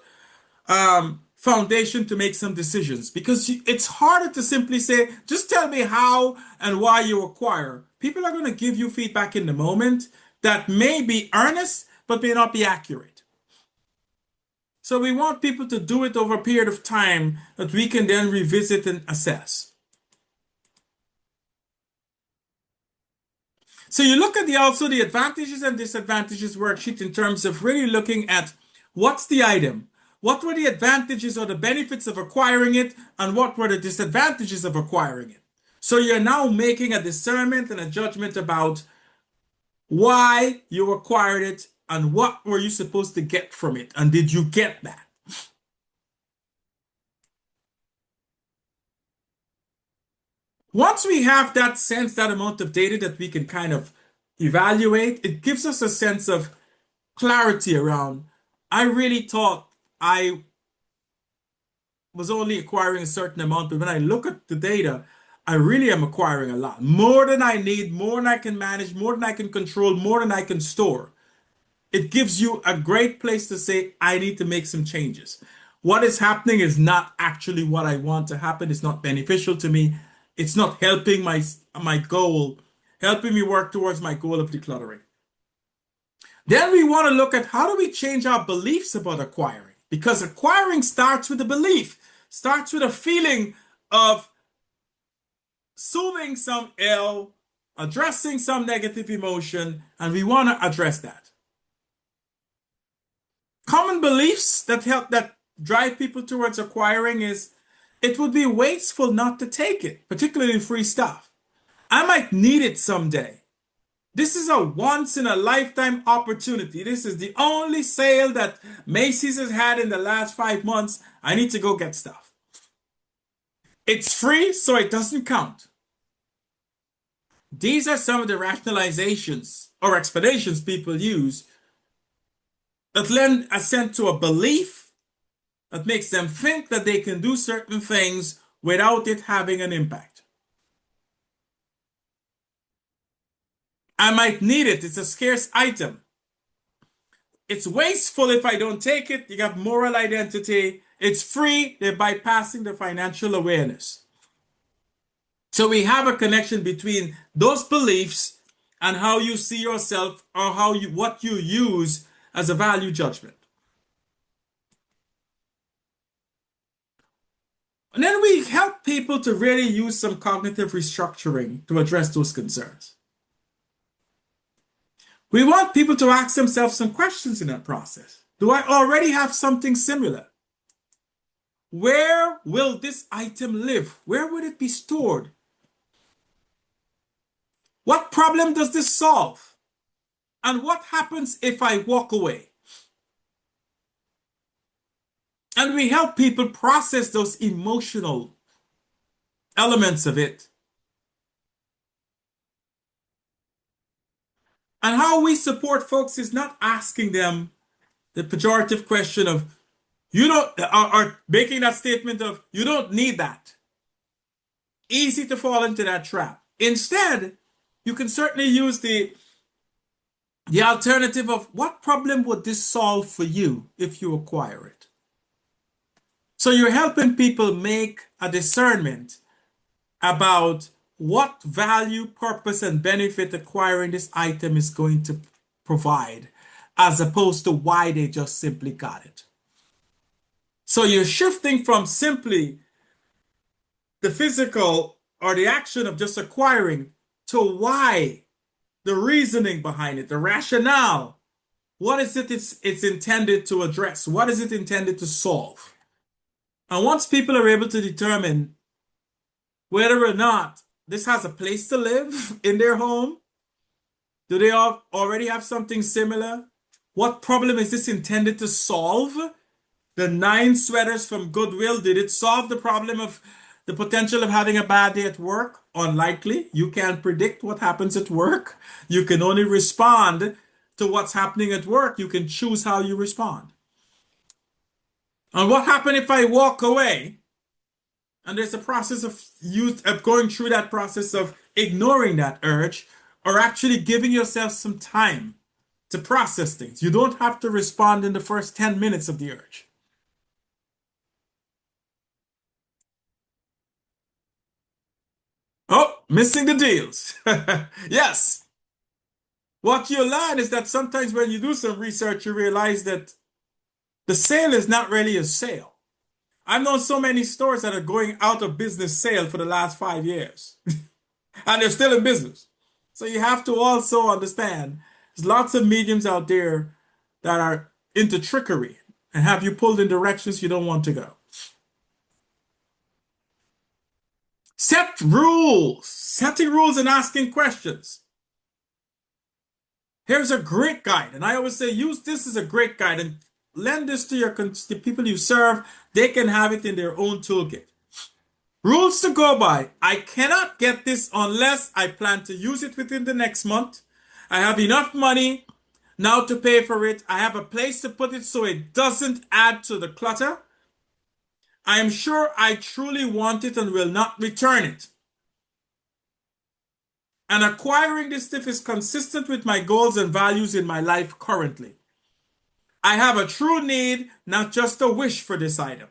foundation to make some decisions. Because it's harder to simply say, just tell me how and why you acquire. People are going to give you feedback in the moment that may be earnest but may not be accurate. So we want people to do it over a period of time that we can then revisit and assess. So you look at also the advantages and disadvantages worksheet in terms of really looking at what's the item, what were the advantages or the benefits of acquiring it, and what were the disadvantages of acquiring it. So you're now making a discernment and a judgment about why you acquired it, and what were you supposed to get from it, and did you get that? Once we have that sense, that amount of data that we can kind of evaluate, it gives us a sense of clarity around. I really thought I was only acquiring a certain amount, but when I look at the data, I really am acquiring a lot. More than I need, more than I can manage, more than I can control, more than I can store. It gives you a great place to say, I need to make some changes. What is happening is not actually what I want to happen. It's not beneficial to me. It's not helping my goal, helping me work towards my goal of decluttering. Then we want to look at how do we change our beliefs about acquiring? Because acquiring starts with a belief, starts with a feeling of soothing some ill, addressing some negative emotion, and we want to address that. Common beliefs that drive people towards acquiring is it would be wasteful not to take it, particularly free stuff. I might need it someday. This is a once in a lifetime opportunity. This is the only sale that Macy's has had in the last 5 months. I need to go get stuff. It's free, so it doesn't count. These are some of the rationalizations or explanations people use that lend assent to a belief that makes them think that they can do certain things without it having an impact. I might need it. It's a scarce item. It's wasteful if I don't take it. You got moral identity. It's free. They're bypassing the financial awareness. So we have a connection between those beliefs and how you see yourself or what you use as a value judgment. And then we help people to really use some cognitive restructuring to address those concerns. We want people to ask themselves some questions in that process. Do I already have something similar? Where will this item live? Where would it be stored? What problem does this solve? And what happens if I walk away? And we help people process those emotional elements of it. And how we support folks is not asking them the pejorative question of, you don't, or making that statement of, you don't need that. Easy to fall into that trap. Instead, you can certainly use the alternative of what problem would this solve for you if you acquire it? So you're helping people make a discernment about what value, purpose, and benefit acquiring this item is going to provide, as opposed to why they just simply got it. So you're shifting from simply the physical or the action of just acquiring to why, the reasoning behind it, the rationale. What is it it's intended to address? What is it intended to solve? And once people are able to determine whether or not this has a place to live in their home, do they already have something similar? What problem is this intended to solve? The 9 sweaters from Goodwill, did it solve the problem of the potential of having a bad day at work? Unlikely. You can't predict what happens at work. You can only respond to what's happening at work. You can choose how you respond. And what happens if I walk away? And there's a process of going through that process of ignoring that urge or actually giving yourself some time to process things. You don't have to respond in the first 10 minutes of the urge. Oh, missing the deals. Yes. What you learn is that sometimes when you do some research, you realize that the sale is not really a sale. I've known so many stores that are going out of business sale for the last 5 years, and they're still in business. So you have to also understand there's lots of mediums out there that are into trickery and have you pulled in directions you don't want to go. Set rules, setting rules and asking questions. Here's a great guide. And I always say, use this as a great guide and lend this to the people you serve. They can have it in their own toolkit. Rules to go by. I cannot get this unless I plan to use it within the next month. I have enough money now to pay for it. I have a place to put it so it doesn't add to the clutter. I am sure I truly want it and will not return it. And acquiring this stuff is consistent with my goals and values in my life currently. I have a true need, not just a wish for this item.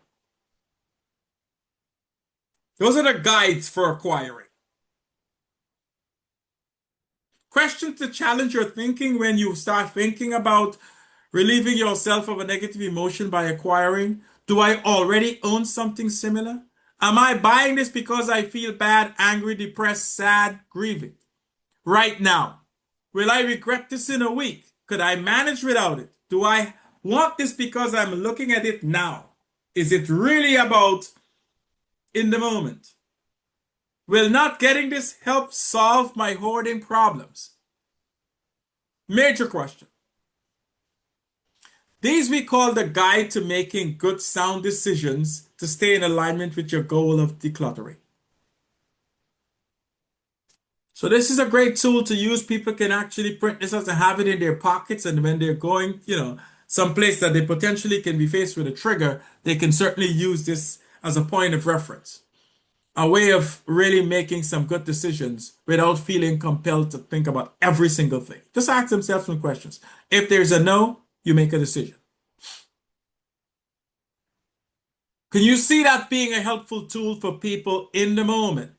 Those are the guides for acquiring. Questions to challenge your thinking when you start thinking about relieving yourself of a negative emotion by acquiring. Do I already own something similar? Am I buying this because I feel bad, angry, depressed, sad, grieving? Right now. Will I regret this in a week? Could I manage without it? Do I want this because I'm looking at it now? Is it really about in the moment? Will not getting this help solve my hoarding problems? Major question. These we call the guide to making good sound decisions to stay in alignment with your goal of decluttering. So this is a great tool to use. People can actually print this out and have it in their pockets, and when they're going, someplace that they potentially can be faced with a trigger, they can certainly use this as a point of reference. A way of really making some good decisions without feeling compelled to think about every single thing. Just ask themselves some questions. If there's a no, you make a decision. Can you see that being a helpful tool for people in the moment?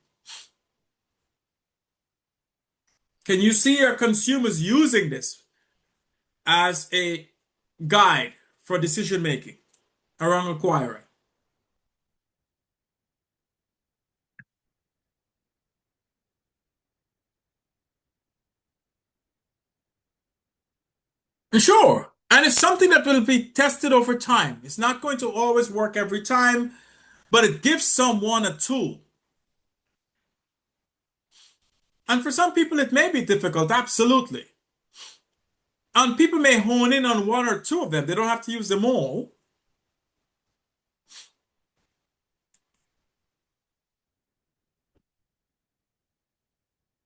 Can you see your consumers using this as a guide for decision making around acquiring? Sure. And it's something that will be tested over time. It's not going to always work every time, but it gives someone a tool. And for some people, it may be difficult, absolutely. And people may hone in on one or two of them. They don't have to use them all.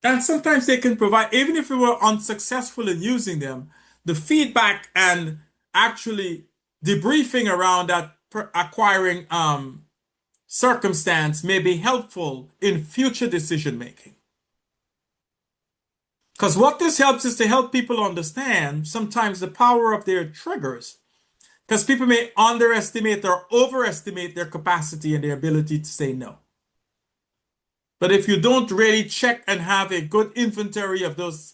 And sometimes they can provide, even if we were unsuccessful in using them, the feedback and actually debriefing around that acquiring circumstance may be helpful in future decision making. Because what this helps is to help people understand sometimes the power of their triggers. Because people may underestimate or overestimate their capacity and their ability to say no. But if you don't really check and have a good inventory of those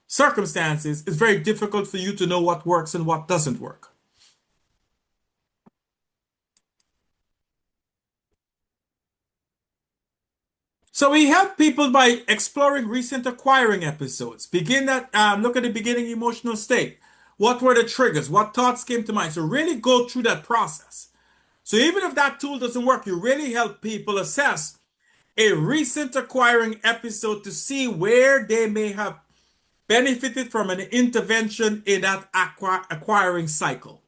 circumstances, it's very difficult for you to know what works and what doesn't work. So we help people by exploring recent acquiring episodes. Begin that, look at the beginning emotional state. What were the triggers? What thoughts came to mind? So really go through that process. So even if that tool doesn't work, you really help people assess a recent acquiring episode to see where they may have benefited from an intervention in that acquiring cycle.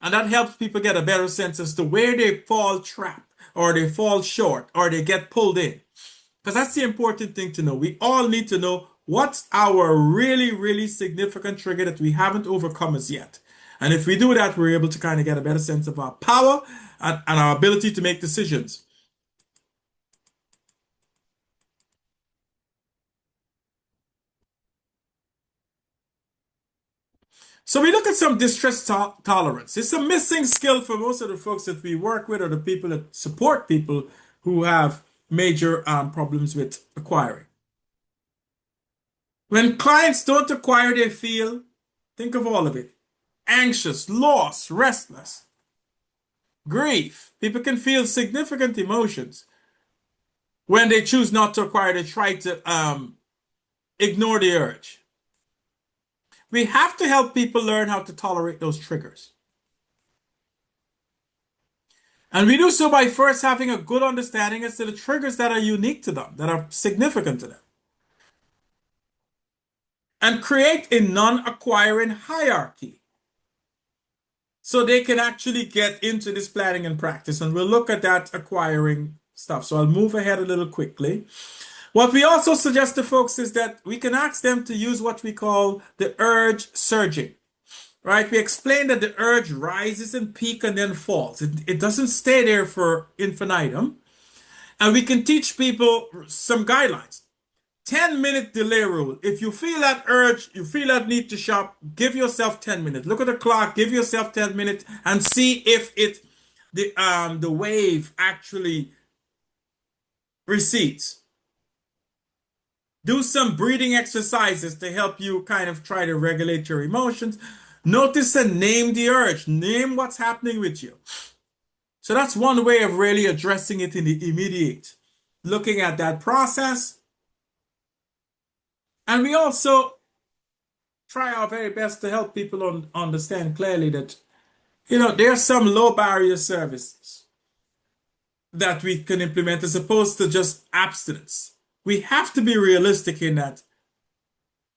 And that helps people get a better sense as to where they fall trap or they fall short or they get pulled in. Because that's the important thing to know. We all need to know what's our really, really significant trigger that we haven't overcome as yet. And if we do that, we're able to kind of get a better sense of our power and our ability to make decisions. So we look at some distress tolerance. It's a missing skill for most of the folks that we work with or the people that support people who have major problems with acquiring. When clients don't acquire, they feel, think of all of it, anxious, lost, restless, grief. People can feel significant emotions. When they choose not to acquire, they try to ignore the urge. We have to help people learn how to tolerate those triggers. And we do so by first having a good understanding as to the triggers that are unique to them, that are significant to them. and create a non-acquiring hierarchy so they can actually get into this planning and practice. And we'll look at that acquiring stuff. So I'll move ahead a little quickly. What we also suggest to folks is that we can ask them to use what we call the urge surging, right? We explain that the urge rises and peaks and then falls. It doesn't stay there for infinitum. And we can teach people some guidelines. 10-minute delay rule. If you feel that urge, you feel that need to shop, give yourself 10 minutes. Look at the clock, give yourself 10 minutes and see if the wave actually recedes. Do some breathing exercises to help you kind of try to regulate your emotions. Notice and name the urge. Name what's happening with you. So that's one way of really addressing it in the immediate. Looking at that process. And we also try our very best to help people understand clearly that, there are some low barrier services that we can implement as opposed to just abstinence. We have to be realistic in that.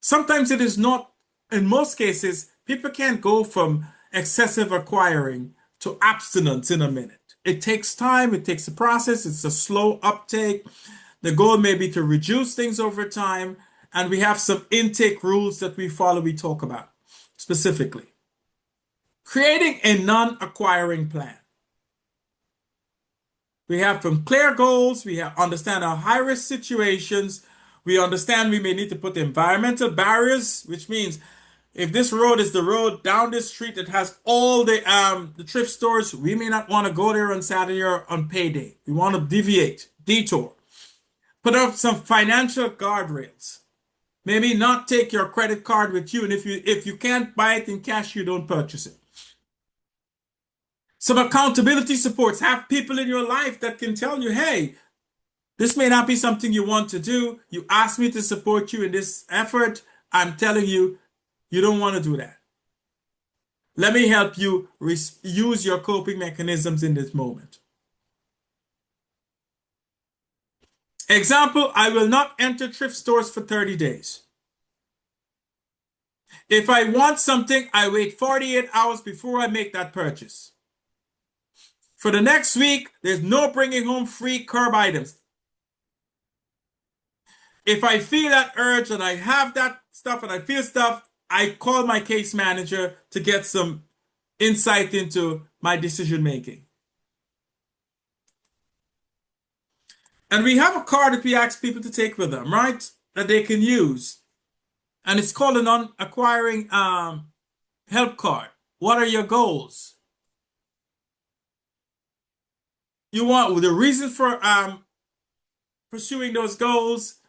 Sometimes it is not, in most cases, people can't go from excessive acquiring to abstinence in a minute. It takes time, it takes a process, it's a slow uptake. The goal may be to reduce things over time, and we have some intake rules that we follow, we talk about specifically. Creating a non-acquiring plan. We have from clear goals, we understand our high-risk situations, we understand we may need to put environmental barriers, which means if this road is the road down this street that has all the thrift stores, we may not want to go there on Saturday or on payday. We want to deviate, detour. Put up some financial guardrails. Maybe not take your credit card with you, and if you can't buy it in cash, you don't purchase it. Some accountability supports. Have people in your life that can tell you, hey, this may not be something you want to do. You asked me to support you in this effort. I'm telling you, you don't want to do that. Let me help you use your coping mechanisms in this moment. Example, I will not enter thrift stores for 30 days. If I want something, I wait 48 hours before I make that purchase. For the next week, there's no bringing home free curb items. If I feel that urge and I have that stuff and I feel stuff, I call my case manager to get some insight into my decision making. And we have a card that we ask people to take with them, right? That they can use. And it's called a non-acquiring help card. What are your goals? You want the reason for pursuing those goals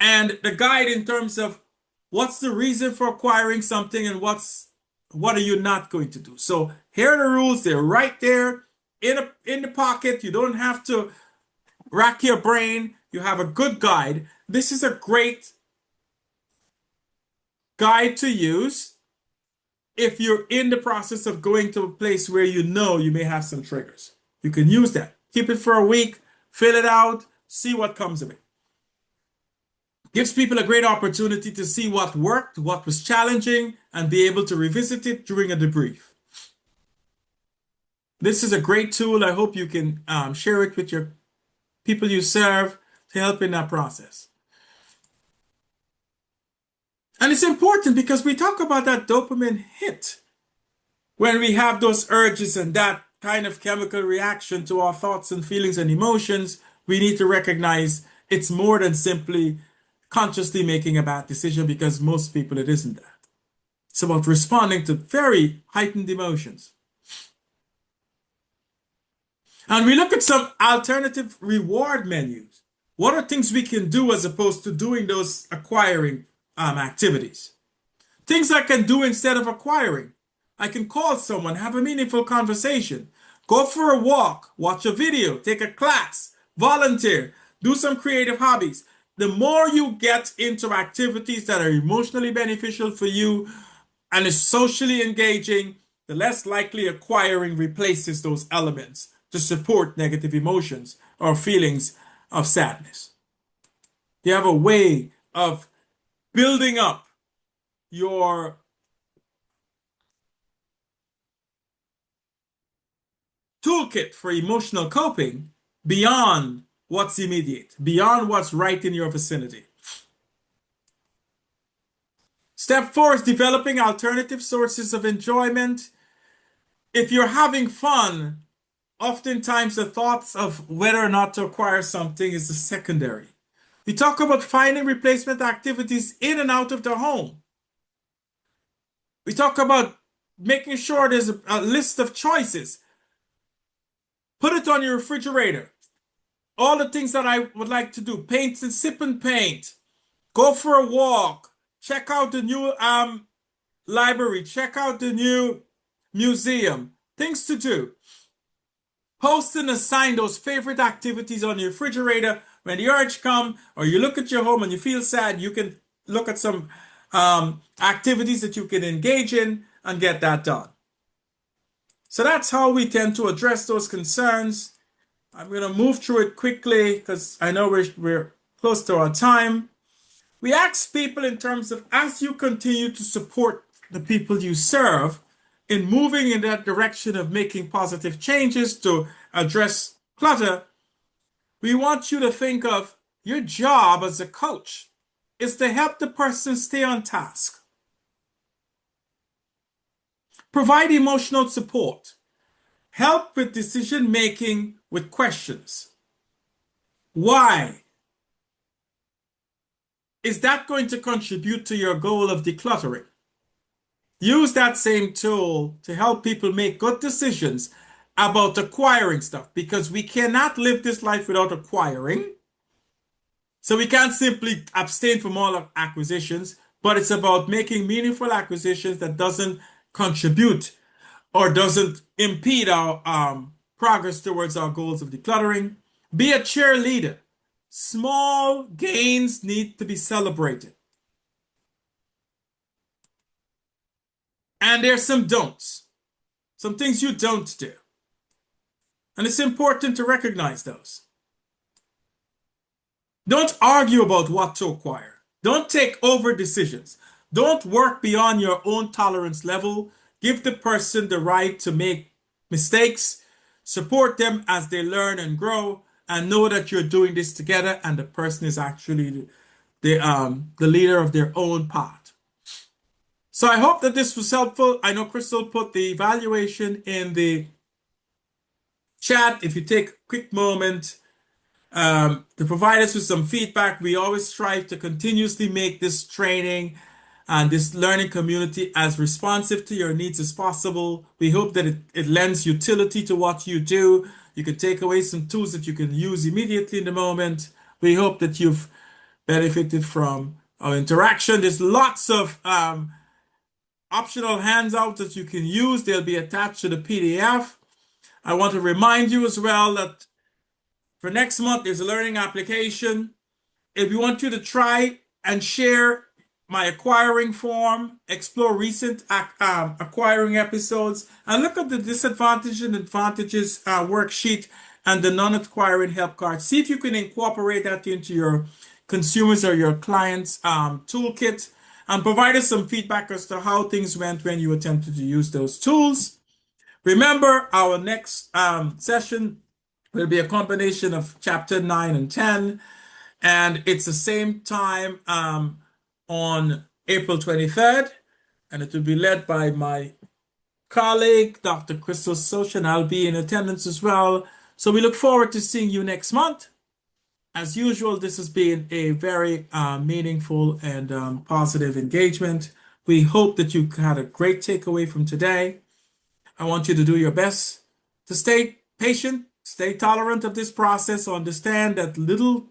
and the guide in terms of what's the reason for acquiring something and what are you not going to do. So here are the rules. They're right there in the pocket. You don't have to rack your brain. You have a good guide. This is a great guide to use if you're in the process of going to a place where you know you may have some triggers. You can use that. Keep it for a week, fill it out, see what comes of it. Gives people a great opportunity to see what worked, what was challenging, and be able to revisit it during a debrief. This is a great tool. I hope you can share it with your people you serve to help in that process. And it's important because we talk about that dopamine hit when we have those urges and that kind of chemical reaction to our thoughts and feelings and emotions. We need to recognize it's more than simply consciously making a bad decision, because most people it isn't that. It's about responding to very heightened emotions. And we look at some alternative reward menus. What are things we can do as opposed to doing those acquiring activities? Things I can do instead of acquiring. I can call someone, have a meaningful conversation, go for a walk, watch a video, take a class, volunteer, do some creative hobbies. The more you get into activities that are emotionally beneficial for you and is socially engaging, the less likely acquiring replaces those elements to support negative emotions or feelings of sadness. You have a way of building up your toolkit for emotional coping beyond what's immediate, beyond what's right in your vicinity. Step four is developing alternative sources of enjoyment. If you're having fun, oftentimes the thoughts of whether or not to acquire something is the secondary. We talk about finding replacement activities in and out of the home. We talk about making sure there's a list of choices. Put it on your refrigerator. All the things that I would like to do, paint and sip and paint, go for a walk, check out the new library, check out the new museum, things to do. Post and assign those favorite activities on your refrigerator. When the urge comes, or you look at your home and you feel sad, you can look at some activities that you can engage in and get that done. So that's how we tend to address those concerns. I'm going to move through it quickly because I know we're close to our time. We ask people in terms of as you continue to support the people you serve in moving in that direction of making positive changes to address clutter, we want you to think of your job as a coach is to help the person stay on task, provide emotional support, help with decision making with questions. Why? Is that going to contribute to your goal of decluttering? Use that same tool to help people make good decisions about acquiring stuff because we cannot live this life without acquiring. So we can't simply abstain from all acquisitions, but it's about making meaningful acquisitions that doesn't contribute or doesn't impede our progress towards our goals of decluttering. Be a cheerleader. Small gains need to be celebrated. And there's some don'ts, some things you don't do. And it's important to recognize those. Don't argue about what to acquire. Don't take over decisions. Don't work beyond your own tolerance level. Give the person the right to make mistakes. Support them as they learn and grow, and know that you're doing this together and the person is actually the leader of their own path. So I hope that this was helpful. I know Crystal put the evaluation in the chat. If you take a quick moment to provide us with some feedback, we always strive to continuously make this training and this learning community as responsive to your needs as possible. We hope that it lends utility to what you do. You can take away some tools that you can use immediately in the moment. We hope that you've benefited from our interaction. There's lots of optional handouts that you can use. They'll be attached to the PDF. I want to remind you as well that for next month, there's a learning application. If you want you to try and share my acquiring form, explore recent acquiring episodes, and look at the disadvantages and advantages worksheet and the non-acquiring help card. See if you can incorporate that into your consumers or your clients' toolkit and provide us some feedback as to how things went when you attempted to use those tools. Remember, our next session will be a combination of chapter 9 and 10, and it's the same time on April 23rd, and it will be led by my colleague, Dr. Crystal Soch, and I'll be in attendance as well. So we look forward to seeing you next month. As usual, this has been a very meaningful and positive engagement. We hope that you had a great takeaway from today. I want you to do your best to stay patient, stay tolerant of this process, understand that little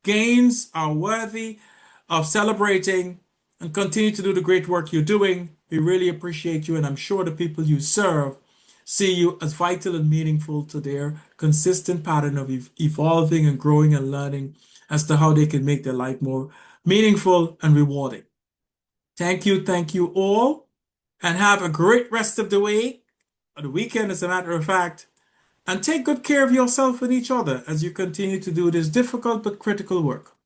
gains are worthy of celebrating, and continue to do the great work you're doing. We really appreciate you, and I'm sure the people you serve see you as vital and meaningful to their consistent pattern of evolving and growing and learning as to how they can make their life more meaningful and rewarding. Thank you all, and have a great rest of the week, or the weekend as a matter of fact, and take good care of yourself and each other as you continue to do this difficult but critical work.